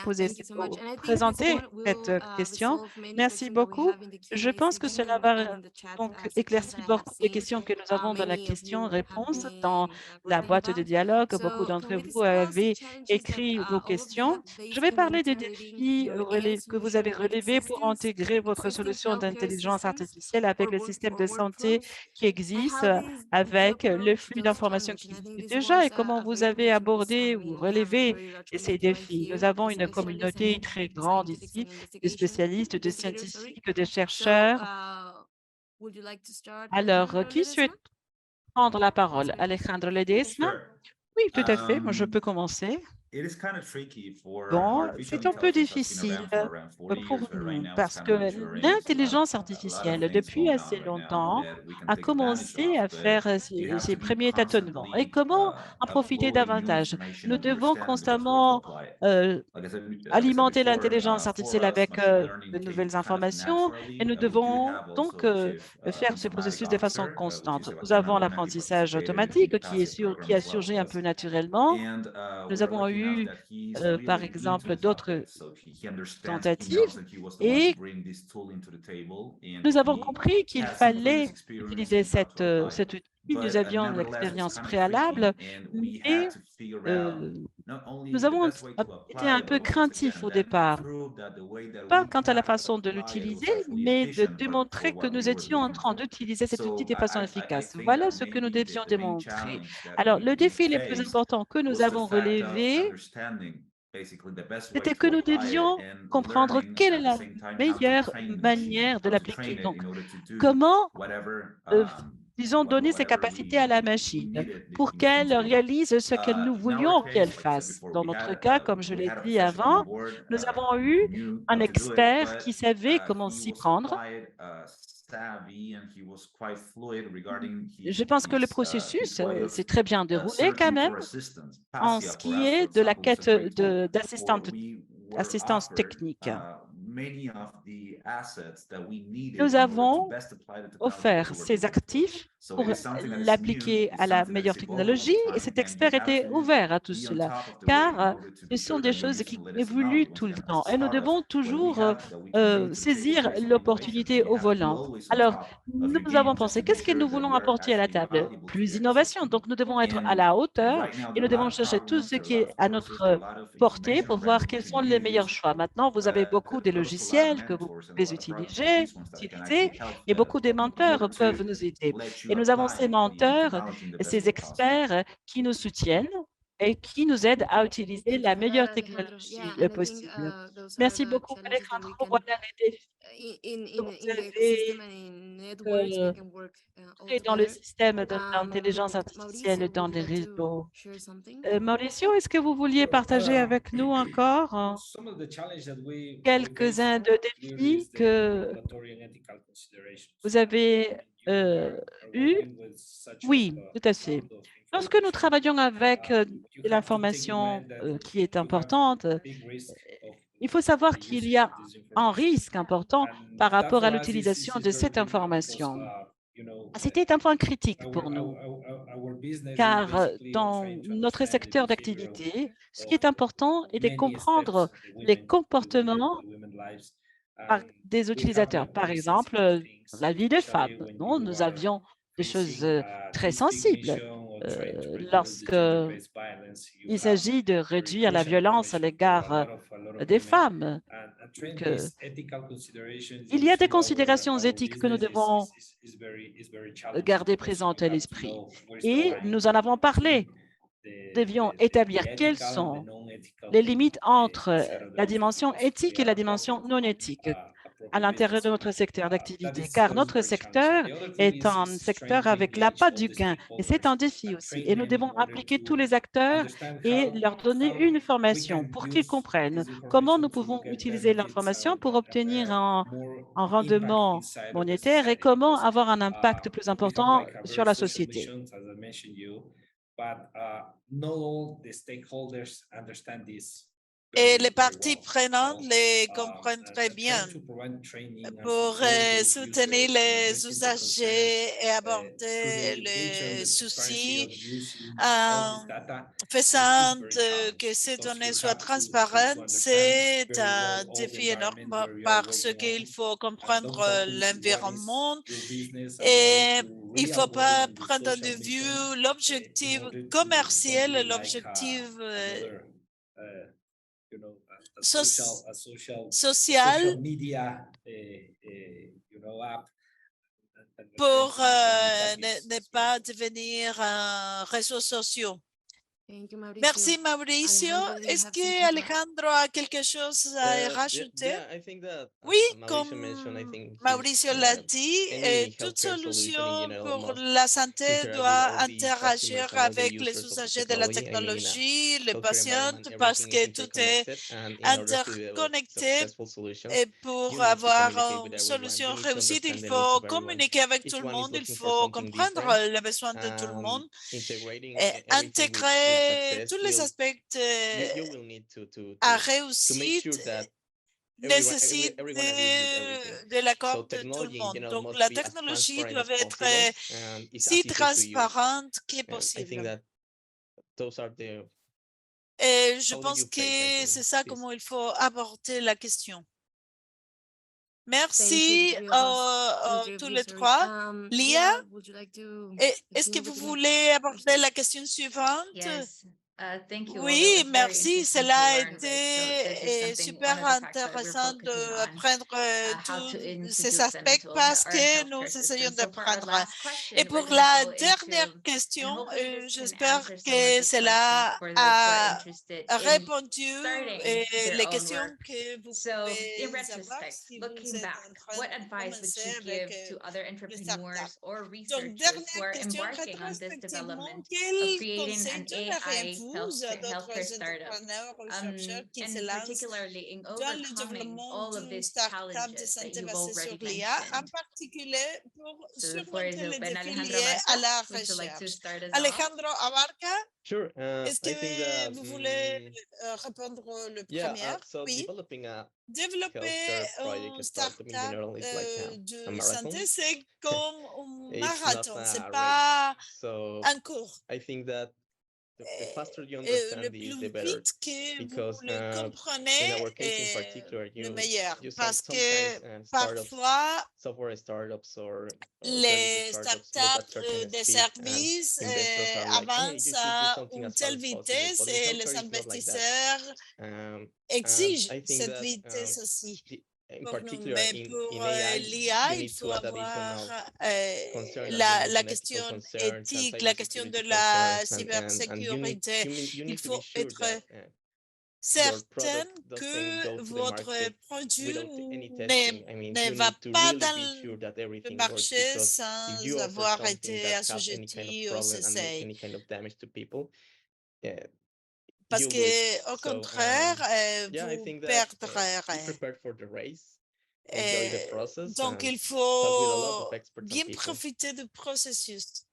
présenter cette question. Merci beaucoup. Je pense que cela va donc éclaircir beaucoup des questions que nous avons dans la question-réponse dans la boîte de dialogue. Beaucoup d'entre vous avez écrit vos questions. Je vais parler des défis que vous avez relevés pour intégrer votre solution d'intelligence artificielle avec les systèmes de santé qui existent, avec le flux d'informations qui existe déjà et comment vous avez abordé ou relevé ces défis. Nous avons une communauté très grande ici de spécialistes, de scientifiques, de chercheurs. Alors, qui souhaite prendre la parole? Alejandro Ledesma? Sure. Oui, tout à fait. Moi, je peux commencer. It is kind of tricky for Bon, artificial c'est un peu intelligence that's been difficile around for around 40 pour years, but right nous now it's parce kind que of maturing. There's l'intelligence a lot of artificielle, things depuis going on assez right now longtemps, that we can a take advantage commencé of, à but faire you have ses to be premiers tâtonnements. Et constantly comment en profiter uploading new davantage? information Nous and devons understand the best way to constamment apply it. Like I said alimenter before, l'intelligence for artificielle us, avec machine learning de came nouvelles kind of informations et naturally. nous We do devons have donc also Chief faire ce Informatic processus de façon Officer, which is constante. Nous Sebastián avons Arona. He l'apprentissage participated in the automatique Hippocasia program qui a as well surgi with un us. peu naturellement. And Nous we're avons lucky enough eu, that he's par really exemple, into healthcare. d'autres So he understands, he knows tentatives that he was the one to et bring this tool into the table, and nous avons he compris qu'il has some previous fallait experience utiliser in how to apply cet it. outil. But Nous avions nevertheless, it's l'expérience kind of préalable, tricky, and we mais had to figure out not nous only the avons best way to été apply un it, peu but once craintifs again, au then départ. prove that the way that Pas we quant à la had façon de applied it was l'utiliser, actually mais de efficient démontrer for que what we nous were étions en looking train for. d'utiliser cet outil So de façon I efficace. think Voilà that ce que nous maybe devions the main démontrer. challenge that Alors, le we défi le plus faced important que nous was the avons fact of relevé, understanding basically the best way c'était que to nous apply it devions and comprendre learning quelle est at the la same time how to meilleure train the machine, manière de how to l'appliquer. train it Donc, in order to do comment whatever disons, donner ses whatever capacités à la we machine needed pour the machine qu'elle to do. réalise ce que nous In our voulions qu'elle case, like I said fasse. before, Dans notre cas, comme je we l'ai had a dit professional on avant, board nous avons who eu knew un how to do it, expert qui but savait comment he s'y was prendre. quite savvy and he was quite fluid regarding Je pense que le his processus way of s'est très bien déroulé quand searching même for assistance. en PASSIA ce for qui us, for est de la example, was a quête great tool, where d'assistance we were assistance offered technique. many of the assets that we needed Nous in order to avons best apply the technology that offert we were ces looking for. actifs So pour it is something that is new, l'appliquer it's à la something that meilleure is evolving all the technologie et time, cet and you expert have était to ouvert à tout be on cela, top of the wave in car order to ce be sont sure des that you're choses using qui the latest évoluent technology. Once tout le again, as temps a et nous startup, devons when we toujours have that we can bring to the table saisir based on innovation, l'opportunité we au have to be volant. always on Alors, top of nous your avons game just pensé, to be qu'est-ce que sure nous that voulons we are apporter à la actually table? valuable to Plus the d'innovation, ecosystem. donc nous devons être à And la hauteur right now, et there nous are a lot devons of chercher tout problems, ce there are a qui lot est of à courses, there are a notre lot of portée information pour around voir that you quels can sont les meilleurs use, choix. Maintenant, vous avez beaucoup de but also a lot of logiciels que vous mentors and a pouvez lot of protocols that can actually utiliser help et beaucoup de in order menteurs peuvent to nous aider. let you Et nous avons apply ces the menteurs technology in the et best ces way possible. experts qui nous soutiennent et qui nous aident à utiliser Thank you la for meilleure that, Alejandro. technologie Yeah, and I think possible. those are Merci the beaucoup, challenges that Alejandro. we can Voilà les défis que vous in the ecosystem avez and in networks we can work all créés dans le together. système d'intelligence Mauricio, artificielle dans would you les like to réseaux. share something? Mauricio, est-ce que vous vouliez partager avec nous encore Some of the challenges that we face quelques-uns de clearly défis is the que regulatory and ethical considerations. vous avez You are eus? working with such Oui, tout à fait. amount of Lorsque nous information, travaillons avec you de have to take in l'information mind that qui est you have importante, big risk of Il faut savoir qu'il y a un risque important par rapport à for us, l'utilisation de very cette critical because, information. C'était un point critique pour nous, our business is car basically on dans trying to notre understand the secteur behavior d'activité, ce qui of est important est de many comprendre steps the les women do comportements in the women lives. des We have utilisateurs. Par very exemple, sensitive things, la vie des femmes. especially when Non, you nous are avions des choses facing très lipstick sensibles mission or trying to reduce the lorsque gender-based violence. You il have s'agit de very réduire la crucial violence à information for l'égard a lot of des women. femmes. And trying Donc, these ethical considerations il y a des into considérations our éthiques que nous business devons is very challenging garder because présentes you à have to l'esprit. know where's the Et line nous en avons between parlé. Devions établir the quelles ethical and the sont non-ethical les limites entre side of the la business, dimension because we éthique et are la a profit dimension non éthique a à profit l'intérieur business. de notre secteur That d'activité, is car notre very challenging. secteur The other thing est un is trying secteur to avec engage l'appât all du the gain. Et c'est stakeholders un défi and aussi. train Et nous them in devons order impliquer tous to les acteurs understand et how leur donner une we formation can pour qu'ils use comprennent this comment nous information to pouvons get utiliser benefits l'information pour and obtenir more un impact rendement inside of the monétaire et society, comment because avoir un impact plus we have important like a sur very la social société. mission, as I mentioned you, but not all the stakeholders understand this Et very, les very parties well. prenantes So, les comprennent très and bien. trying to provide training and Pour support those soutenir users and les addressing the concerns usagers et through the aborder education, les the transparency soucis of using all this en data is faisant very que challenging, ces because données you soient have to transparentes. understand C'est very un well all the défi énorme environment where you are parce working qu'il on, faut and comprendre don't focus what is l'environnement your business and what is et your il ne real faut goal pas in the prendre de social mission, vue in l'objectif order to don't commercial be et like l'objectif another a social media app trying pour to implement that ne is very pas challenging. devenir un réseau social. Thank you, Mauricio. Merci Mauricio. Alejandro, do you Est-ce have que something to add? Alejandro a quelque chose à rajouter? I think that, Oui, Mauricio mentioned, I comme think Mauricio l'a dit, any toute healthcare solution in solution general pour must la santé interact with doit all the interagir customers and all the avec les users of the usagers de la technology. I mean, in a technologie, les healthcare patients, environment, parce everything is que tout est interconnected, and in order to develop interconnecté. successful solutions, Et pour you need to avoir communicate with une everyone. solution You need to réussie, il understand the needs faut of everyone. communiquer avec tout Each le one is monde, il looking for faut something comprendre different. les besoins de tout le monde Integrating et everything with intégrer success, tous les aspects you will need à to make réussite sure that nécessite everyone agrees with everything. de l'accord So de tout le technology in monde. general Donc, must la be as technologie transparent doit as être possible and is si as easy to use. transparente que I think possible. that those are the Et je how do pense you pay que attention c'est ça this? comment il faut aborder la question. Thank Merci you, the three of us, tous les interviewers. trois. Lia, Would you like to est-ce que continue vous with the next voulez aborder question? la question suivante? Yes. Thank you. Oui, Although it was very merci. interesting Cela to a learn this. So this is été something, super one of the facts that we're intéressant focusing on, d'apprendre how to tous introduce ces them aspects into parce our que healthcare nous system. essayons So for our d'apprendre. last Et question, we're pour going to la go dernière into, and question, hopefully this can j'espère answer some of que the questions cela for those who are a interested in répondu starting les their own questions work. que vous So in pouvez avoir retrospect, si vous looking êtes back, en train what de advice would commencer you avec give to other le startup. entrepreneurs or Donc, researchers who dernière are question, embarking on this rétrospectivement, development of quel creating conseil an donneriez-vous AI à d'autres healthcare startup? entrepreneurs ou chercheurs qui se And lancent particularly in dans le overcoming développement all of d'une these start-up de challenges that santé you've basée sur already l'IA, en mentioned. particulier pour So the floor is surmonter les open. défis Alejandro liés à Abarca, la would you like to recherche. start us off? Alejandro Abarca, Sure. est-ce I think que that vous voulez répondre le premier? so Oui. developing a Développer healthcare project, un a startup in general start-up is like a de marathon. santé, c'est comme un It's not marathon, c'est a pas race. So un cours. I think that the faster you Le understand this, plus the better. vite que Because vous le in comprenez our case in est particular, le meilleur. Parce que sometimes startups, parfois, software startups or les services startups look at startups certain de speed, and services investors are like, hey, you avancent should do à something une as fast telle as possible. vitesse But in et healthcare, les it's not like that. investisseurs And exigent I think cette that vitesse aussi. in Pour nous. particular Mais in pour AI, l'IA, you il need to faut add additional avoir concern, as you la mentioned, ethical question concerns and éthique, la question de cybersecurity la concerns, and you need cybersécurité. you Il need to faut be sure être that your certain product doesn't que go to the votre market produit without any ne, testing. I mean, ne you va need to pas really dans be sure that le everything works, marché because if sans you offer avoir something été that has any kind of assujetti au problem and make CCI. any kind of damage to people, Parce you lose. que, au So, contraire, yeah, I vous think that be perdrez. prepared for the race, enjoy the process, Donc, and il talk with a lot of faut experts and bien people. profiter du processus.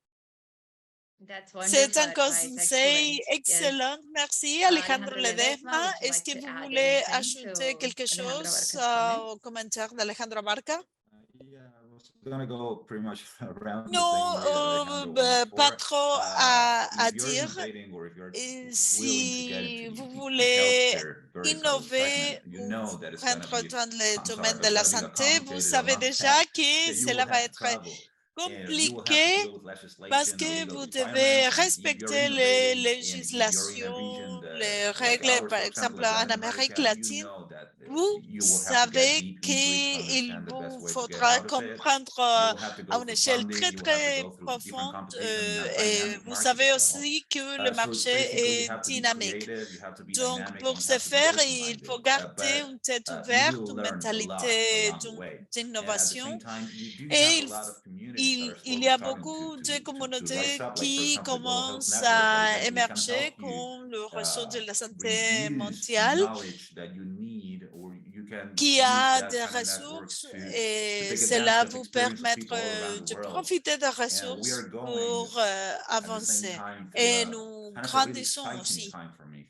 C'est un wonderful advice, conseil excellent. Yes. excellent. Merci, Alejandro Alejandro Ledesma, Ledesma. would you Est-ce like que to vous add voulez anything ajouter to quelque Alejandro chose Barca's comments? au commentaire d'Alejandro Barca? Yeah, I was gonna go pretty much around the Non, same way that Alejandro went pas for. trop à If you're dire. innovating or if you're Et willing to get si into vous the voulez healthcare vertical innover segment, you ou know that it's prendre gonna be, dans le I'm domaine sorry, de it's la gonna be a santé, vous complicated, a savez long déjà path que that you cela will va have to être travel. And you will have to compliqué deal with legislation, parce the que legal vous devez requirements, and if you're respecter les innovating, and if you're in a législations, region les like règles, ours, par for example, exemple like en Latin Amérique America, you latine. know that Vous you will have to get savez deep into it to qu'il understand the best vous way to get faudra out of it. comprendre You will have to à go une through échelle funding, très, you will have to très go through different profonde. competition in a Et dynamic vous market savez as well. aussi que le So marché basically, you est have to be dynamique. creative, you have to be Donc, dynamic, and pour you ce have to be faire, il open-minded. faut garder une tête You ouverte, will une learn a lot mentalité along the way. And at the d'innovation. same time, you do Et have a lot of communities that are il y slowly a starting beaucoup de to communautés rise up, like for qui example, the Global Health commencent Network that à essentially can émerger help you comme le réseau de la santé reduce the mondiale, knowledge that you need, or you can qui use a that des kind of network ressources to et take cela advantage of vous experience of permettre people all around the de world. profiter des And we ressources are going pour at the same avancer. time through Et a nous kind of a really grandissons exciting aussi. time for me.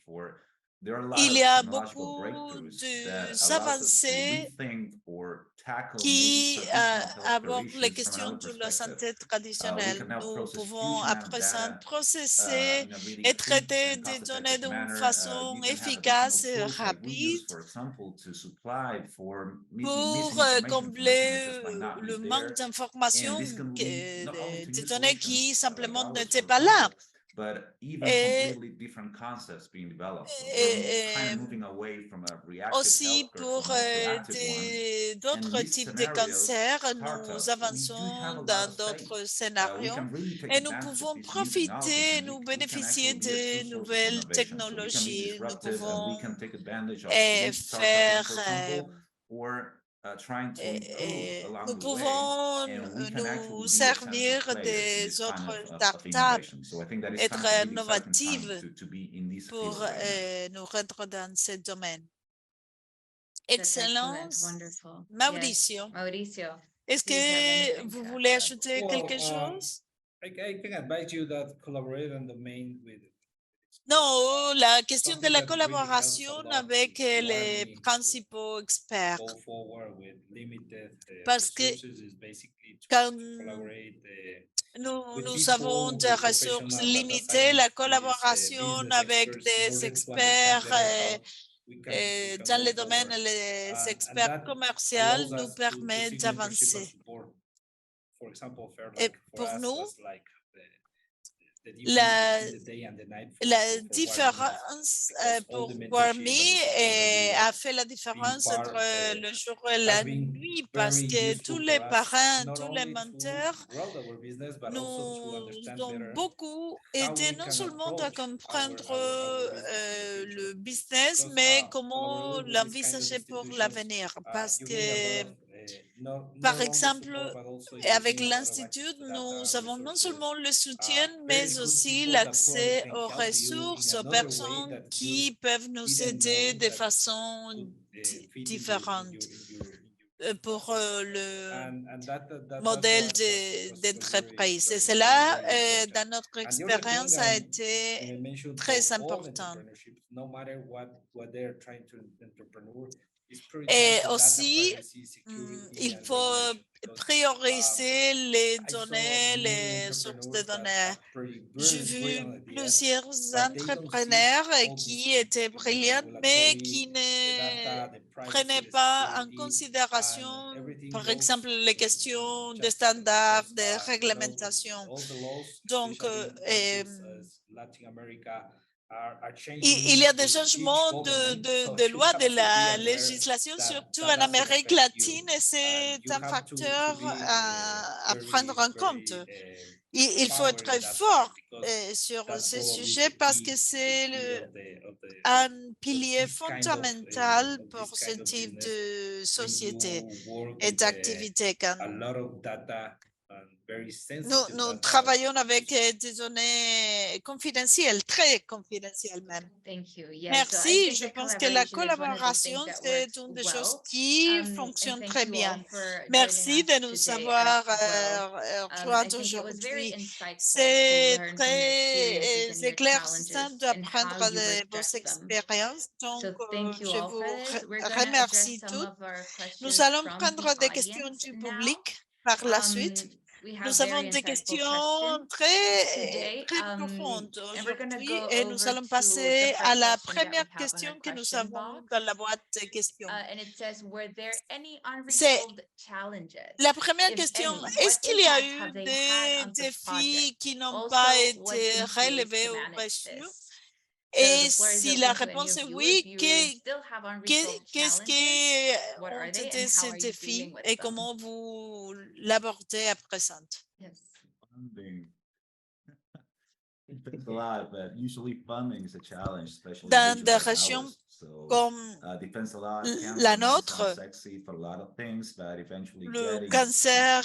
There are a lot Il of y a technological beaucoup breakthroughs that allows us to d'avancées rethink or tackle maybe qui traditional healthcare abordent les issues from questions another de la perspective. santé We traditionnelle. can now Nous process pouvons huge à amount of présent data processer in a really et quick traiter and des données cost-effective d'une manner. façon You can have additional efficace et tools like we use, rapide for example, to supply for pour missing information that combler just might not be le manque there. d'informations, And this can lead not only to des new données solutions qui simplement like ours, n'étaient for pas là. example, but even Et, completely different concepts being developed. So we're kind of moving away from a reactive aussi healthcare to pour a more proactive one. d'autres these types de scenarios, cancers, startups, nous we do have avançons a lot dans of say. d'autres We scénarios can really take et nous advantage of pouvons these new technologies, profiter, and nous we can bénéficier actually be a true de source of nouvelles innovation. So we can be technologies. Nous disruptive, and we pouvons can take advantage of lead startups, faire for example, or trying to improve along nous the way. pouvons And we can actually nous be a central servir player in des this kind autres of startups, innovation. So I think that is kind être of a really exciting innovatives time to be in this pour field right now. nous rendre dans ce domaine. That's excellent, Excellence. wonderful. Mauricio, Yes. Mauricio, est-ce do you have que anything vous to voulez add? ajouter Well, quelque chose? I can advise you that collaborate on the main with. Non, la question de Something la that really helps a collaboration lot avec is les learning to principaux experts. Go forward with limited Parce que resources is basically to quand collaborate nous with avons people, des with ressources professional data limitées, la scientists, collaboration business avec experts, in des order to experts understand better how we can dans go les domaines, forward. les And experts that commerciaux allows nous us to permettent seek mentorship and d'avancer. support. For example, Et for pour us nous, was like the la, difference between the day and the night la for différence because all pour the mentorship Warmi and the support that we a fait la différence part, entre le jour et la has been nuit parce very que useful tous les for us, parrains, not tous les only to menteurs grow our business, but also to nous understand ont better beaucoup how aidé we non can seulement à approach comprendre our business in the future. le business, Because, mais comment collaborating with this kind of l'envisager pour institutions, l'avenir. Parce you gain a que, lot of, par not only exemple, support, but also you avec gain a lot of l'Institut, access to data, nous avons non resources, seulement le soutien, very mais good aussi people that probably l'accès can aux help you in ressources, aux another way personnes that you qui peuvent nous didn't aider know de that façon could, fit in différente pour le and that modèle was d'entreprise. Et very cela, important. dans notre And the other expérience, thing, a I été mentioned très for all important. entrepreneurships, no matter what they're trying to entrepreneur, is Et prioritize aussi, data privacy, security, il and faut regulation. Because, prioriser les I saw données, many les sources de entrepreneurs that données. have J'ai brilliant vu ideas, plusieurs but they don't see entrepreneurs all qui these étaient things, brillants, mais qui regulatory, the ne data, the privacy, prenaient the pas en security, considération, and everything par goes exemple, les questions de just standards, because, de réglementation. all the laws, Donc, especially in countries as Latin America, are changing il y a des with each changements government, so de you loi have de to be la aware législation, that surtout that en doesn't Amérique affect you, latine, et and c'est you un have facteur to be à prendre en compte. Il faut power être in that fort part, because sur that's ce probably sujet the parce key- que the c'est key of the- un of pilier this kind fondamental of pour this ce kind of type business de when société you work et with d'activité. a lot of data and very Nous, sensitive nous data. travaillons avec des données confidentielles, très confidentielles même. Thank you. Yeah, so I Merci, think je that pense que la collaboration is one of the things collaboration, that c'est works une des well. choses qui And fonctionne thank très you all bien. for joining Merci us de nous today avoir as well. I rejoints think it was very aujourd'hui. insightful to C'est learn from your très experiences and your éclaircissant challenges and d'apprendre how you de vos address them. expériences. Donc, So thank you je all for vous this. We're going to remercie address some tous. of our Nous questions allons from prendre the des questions audience du now. public par la suite. We have Nous avons very des insightful questions questions très, today, très profondes and we're going to aujourd'hui go et nous over allons to passer the à first la question that we première have on our question que nous question avons box. dans la boîte de questions. And it says, were there any C'est unresolved challenges? la première If question. any, Est-ce what qu'il y a impact eu have they had des on the défis project? qui n'ont Also, pas what's été in place relevés to ou manage reçus? this? So Et the floor is si la open to any réponse of est you. oui, If you still have unresolved qu'est-ce challenges, qui what ont are they été and how ces are you dealing défis with et them? comment vous l'abordez à présent? Yes. Funding. Depends a lot, but usually funding is a challenge, especially Dans in des regions like régions ours. So comme depends a lot. la Cancer might nôtre, sound sexy for a lot of things, but eventually le getting cancer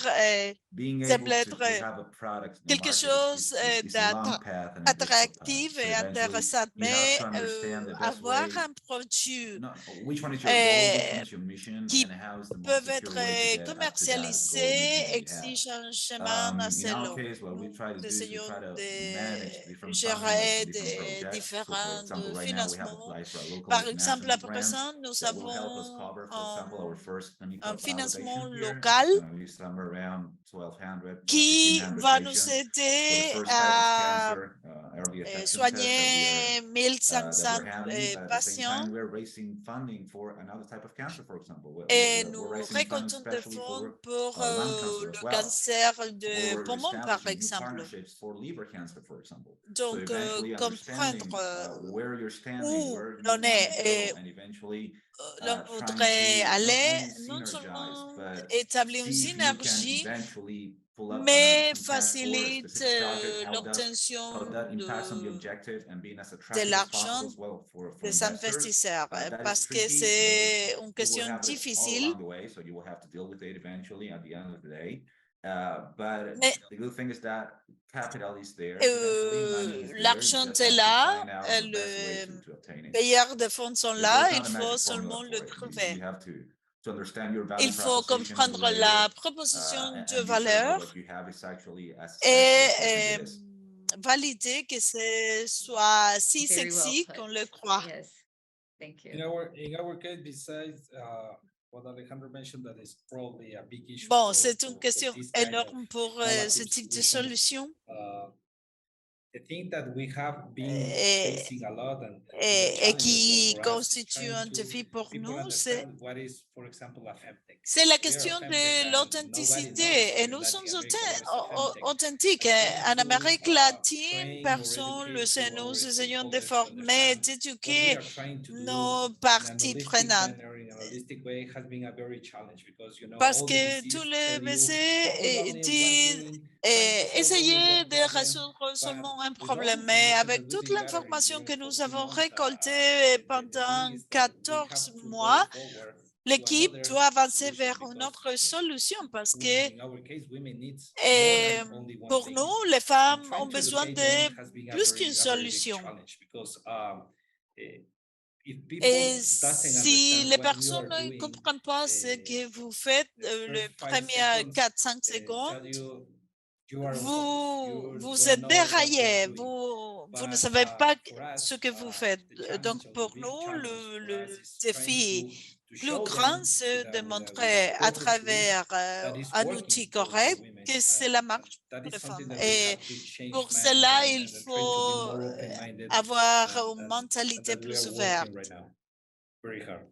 being semble able to être have a product in the quelque market chose is a long path and a difficult path. d'attractif So et eventually intéressant, you have mais to understand the best avoir way. un produit No, which one is your goal? Which one euh, is your mission? qui And how is the most peuvent secure way to être get up to that goal commercialisés mission that you have? exige un chemin In assez our long. case, what we Nous try to do is we essayons try to de manage different funding gérer for different des projects. So, for différents example, right now we have financements. applied for a local Par exemple, à national grant présent, nous that will help us avons cover, for example, our first clinical un financement validation here. local It's going to be somewhere around 1,200, qui 1,500 va nous patients for the aider first type of à cancer, early detection test soigner that 1500 we're handling, but at the same patients time, we're raising funding for another type of cancer, for example. et We're nous raising funding récoltons des especially fonds for pour lung cancer as le well. cancer Where de we're poumon, par establishing new exemple. partnerships for liver cancer, for example. So Donc, eventually understanding comprendre where you're standing, où where you l'on want est to et go, and eventually l'on trying voudrait to not aller, only non synergize, seulement but établir une see if you can synergie, eventually pull up mais some cash for a facilite specific project, how l'obtention that impacts on the objective and being as de attractive as possible l'argent as well for des investors. investisseurs, That is parce que tricky. c'est une You will question have it all difficile. along the way, so you will have to deal with it eventually at the end of the day. But Mais the good thing is that capital is there. Eventually, money is there. You l'argent just est have to là, find out the best way to obtain it. payeurs de fonds sont There's là, not il a faut magic formula seulement for le it. trouver. You have to understand your value Il faut proposition comprendre layer, la proposition and de be sure that valeur what you have is actually as sexy et as you think it is. valider que ce soit si Very well sexy put. qu'on le croit. Yes. Thank you. In our case, besides what Alejandro mentioned, that is probably a big issue. Bon, for- c'est une for question this kind of énorme pour ce innovative type de solutions. solution. The thing that we have been Eh, facing a lot and Et qui constitue un défi pour nous, c'est what is, for example, a femtech. c'est la We are a question femtech de and l'authenticité. nobody Et knows nous in sommes Latin America what is a femtech. authentiques. Trying En to, Amérique latine, train or personne educate le sait. to Nous our essayons de stakeholders to former, understand what we d'éduquer are trying to do nos in parties an holistic prenantes. manner, in a holistic way, has been a very challenge because Parce all the que VCs tous les tell you, VC focus only on one disent thing, try to solve only essayer one de problem. résoudre seulement un With all problème. the Mais information avec that we've toute been gathering l'information during que nous 14 avons months, récoltée the pendant thing is that we have 14 to go mois, forward l'équipe to doit another avancer solution vers une because autre solution parce que in our case, women need et more than only one pour thing. nous, les And femmes trying ont to besoin educate de them has been plus qu'une a very big solution. challenge because if people Et doesn't si understand les what you personnes are ne doing, comprennent pas ce que vous faites, the le first 5 premier seconds, 4-5 tell secondes, you are unfocused. You vous don't êtes know what you are déraillé, doing. vous ne But, savez pas for us, ce que vous faites. the challenge Donc, or the pour big nous, challenge for le us is défi to plus show grand, them c'est de with a montrer à proper tool travers that is un working outil for correct women. que cela marche That pour is les something femmes. that we Et have to change pour mindset cela, il and try to be faut more open-minded avoir and une mentalité that we plus are ouverte. working right now very hard.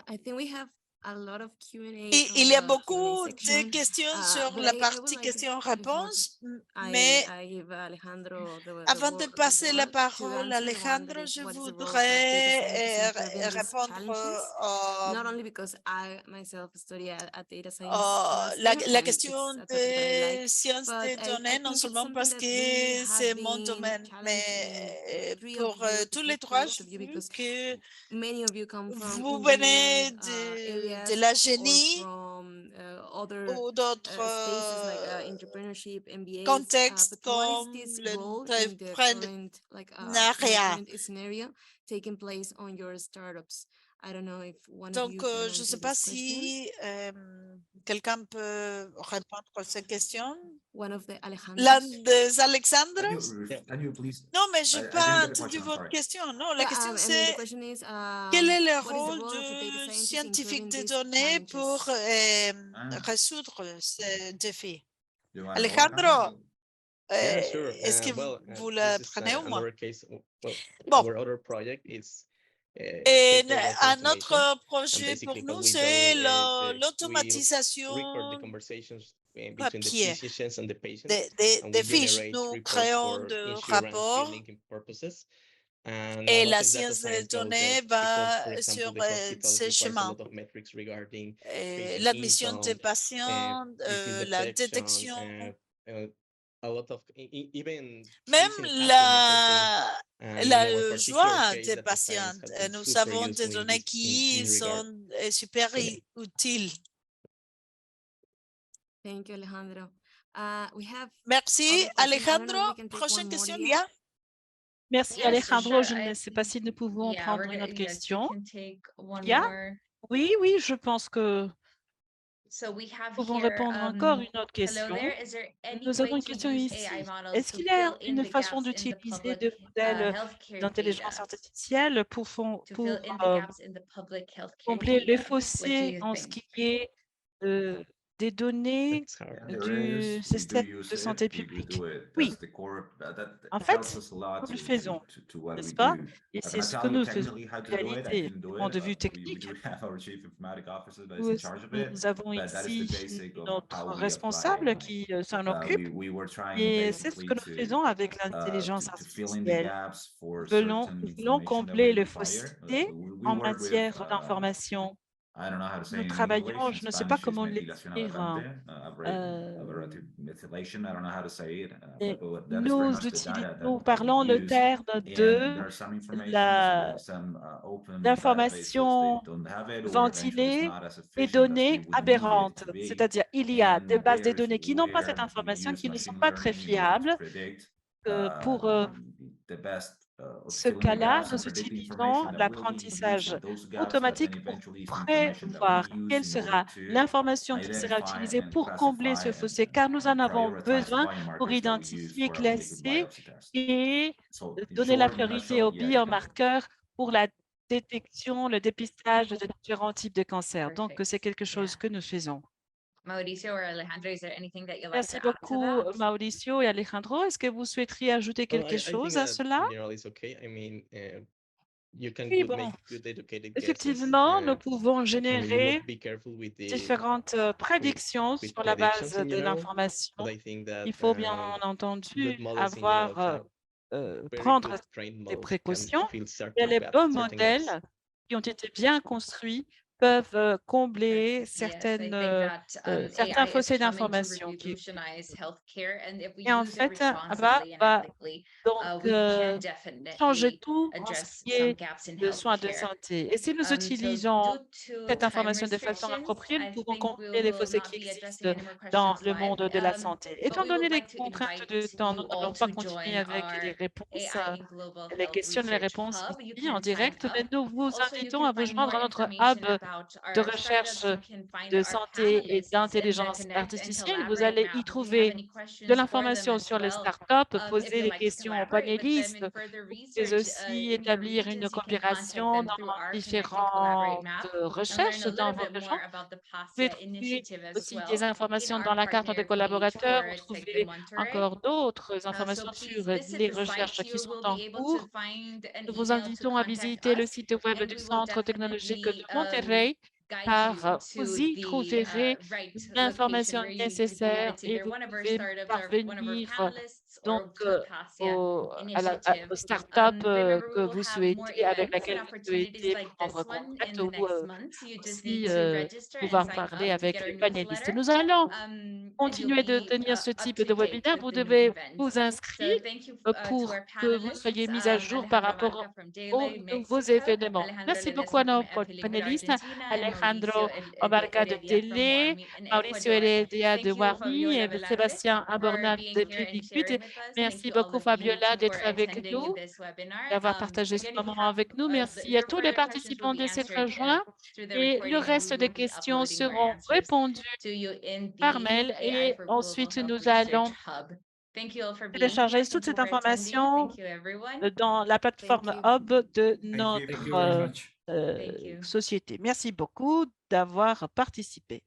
I think we have a lot of Q&A. Il y a beaucoup de questions sur but la I would partie like, questions-réponses, before mais I give Alejandro avant de passer la to parole à answer the one Alejandro, that is, je what is the role of voudrais data scientists in curbing these répondre challenges? Not only because I myself study at data science la master, and question it's a topic that I like, de sciences but des I données, non think it's seulement something parce that que we have c'est mon been domaine, mais challenging three pour tous les trois, points je of view, veux because que many of you come from vous venez engineering de areas la or génie from ou d'autres spaces like entrepreneurship, MBAs. contextes But what is comme this role in the l'entrepreneuriat. current scenario taking place on your startups? I don't know if one of Donc, you can je ne sais answer pas this question. si quelqu'un peut répondre à cette question. One of the L'un Alejandros. des Alexandre? Can you please? Non, mais je n'ai I pas didn't get the entendu question, I'm votre sorry. question. Non, la Yeah, question I mean, the c'est question is, quel est le what is the rôle role of a data du scientist scientifique including des these données pour challenges? résoudre ce défi? Do you wanna go, Alejandro, Yeah, sure. est-ce que Well, vous le this is prenez ou moi? another case. Well, Bon. our other project is Et state worker un automation. autre And projet pour basically nous, what we c'est do, we record l'automatisation the conversations between the papier physicians and the patients. And des we fiches. generate Nous reports créons for de insurance rapports billing purposes. And et a lot la of data science des science goes données there because, for va example, sur the hospital ces requires a chemins. lot of metrics regarding patient L'admission des income, patients, disease la detection, détection, a lot of even même patient happiness, I think. And in our la particular joie case, des data patients. science has been Nous super avons des useful in données qui this regard. sont super utiles. Thank you, Alejandro. We have Merci, other questions. I don't know Alejandro. if we can take Prochaine one more, question, Lia. Lia. Merci Yes, Alejandro. sure. Je ne sais pas si nous pouvons Yeah, prendre we're une gonna- autre yes, we question. can take one Yeah. more. Oui, oui, je pense que So we have nous pouvons here, répondre encore une autre hello question. there. Is there any Nous avons way une to question use ici. AI models Est-ce to qu'il y a fill in une the façon gaps in the d'utiliser public des modèles healthcare d'intelligence data? artificielle pour To fill in the gaps in the public healthcare combler les data? What do fossés you en ce think? qui est des données That's hard. Yeah, there du is. We do système use de it. santé We publique. do it. Oui, That's the core. That en fait, helps us a lot nous le to faisons, what n'est-ce we pas? do. Et I c'est cannot ce que tell you nous faisons technically how en to do it. I réalité. couldn't do Du point de vue We technique, do have our chief informatic officer that is nous, in charge of it. nous avons But that is the ici basic of notre how we responsable apply qui s'en AI. occupe. We were trying Et c'est ce basically que nous faisons avec l'intelligence to fill in the artificielle. gaps for Nous certain voulons information that combler we le require. fossé We en work with matière d'information. I don't know how to say Nous it in travaillons, English. je ne sais pas Spanish is comment metilación l'écrire. aberrante, aberrative methylation. I don't know how to say it, Et but that is very nous, much the data nous that we parlons le use. terme And de there's some information, so there are some open databases, they l'information don't have it, or eventually it's ventilée not as et efficient as données we would need it aberrantes. to be. C'est-à-dire, il y a des And bases de there's données qui n'ont pas cette where we information, use qui ne sont machine pas très learning in order to fiables. predict Pour the best ce fill in the cas-là, gaps and nous predict the utilisons information that will lead l'apprentissage to those gaps that then automatique pour eventually is the information that we prévoir use quelle in order sera to l'information qui sera identify utilisée and pour combler ce classify fossé, car nous en avons prioritize besoin pour biomarkers that we use identifier, for our liquid classer biopsy test. et So in donner la short, in a priorité nutshell, aux yeah, you can- biomarqueurs pour la détection, le dépistage de différents types de cancers. Donc, Perfect. c'est quelque chose Yeah. que nous faisons. Mauricio or Alejandro, is there anything that you'd like Merci to add to beaucoup, that? Mauricio et Alejandro. Est-ce que vous souhaiteriez ajouter Well, quelque I chose think à that cela? in general it's okay. I mean, you can Oui, make bon. good educated guesses. Effectivement, nous pouvons I mean, you générer must be careful with the différentes prédictions with sur la base predictions in de general, l'information. but I think that Il faut bien good entendu models in general avoir, very prendre good trained des models can précautions. fill Et certain les gaps, bons certain gaps. modèles qui ont été bien construits peuvent combler Yes, I certains think that AI is fossés coming to d'information. revolutionize healthcare, and if we Et en use it fait, responsibly and ethically, donc we can changer definitely tout en ce address qui some est gaps in de soins de healthcare. santé. Et si nous So utilisons due to cette time information de façon restrictions, appropriée, nous I pouvons think we combler les will fossés not qui be addressing existent any more dans questions le live. monde de la But santé. we Étant donné would les like to contraintes de invite temps, you nous all n'allons to pas continuer join avec les our réponses, AI in Global les Health questions et les Research réponses Hub. You ici can en sign direct, mais up. nous vous Also, you invitons can à vous find more joindre à notre information hub about de our recherche startups. You can find de our santé et panelists and d'intelligence connect and artificielle. Vous collaborate. allez Matt, y if you have trouver any de questions for them l'information as sur les well. startups, If poser you'd des like to questions aux collaborate with them panélistes, in further mais research aussi in your établir une regions, you can contact coopération them dans through our Connect and Collaborate différentes map and learn recherches a dans little vos bit régions. more about the Vous pouvez PASA trouver initiative as aussi well des in informations our dans la carte des partner page collaborateurs. for Vous Tech de trouvez Monterrey. encore d'autres So informations please sur visit les the recherches site. qui You sont will en be able cours. to find an Nous vous email to invitons à contact visiter le us, site web and du we will Centre technologique de definitely Monterrey, guide car you vous to y the trouverez right location l'information where you could be nécessaire with et either vous one of our pouvez startups or one of our parvenir panelists donc aux startups que vous souhaitez, avec laquelle vous souhaitez prendre contact ou aussi pouvoir parler avec les panélistes. Nous allons continuer de tenir ce type de webinaire. Vous devez vous inscrire pour que vous soyez mis à jour par rapport aux nouveaux événements. Merci beaucoup à nos panélistes, Alejandro Obarca de Télé, Mauricio Heredia de Warmi et Sébastien Abornal de Public 8. Merci beaucoup Fabiola d'être avec nous, d'avoir partagé ce moment avec nous. Merci à tous les participants de cette rejoint et le reste des questions seront répondues par mail et ensuite nous allons télécharger toute cette information dans la plateforme Hub de Thank you very notre much. société. Merci beaucoup d'avoir participé.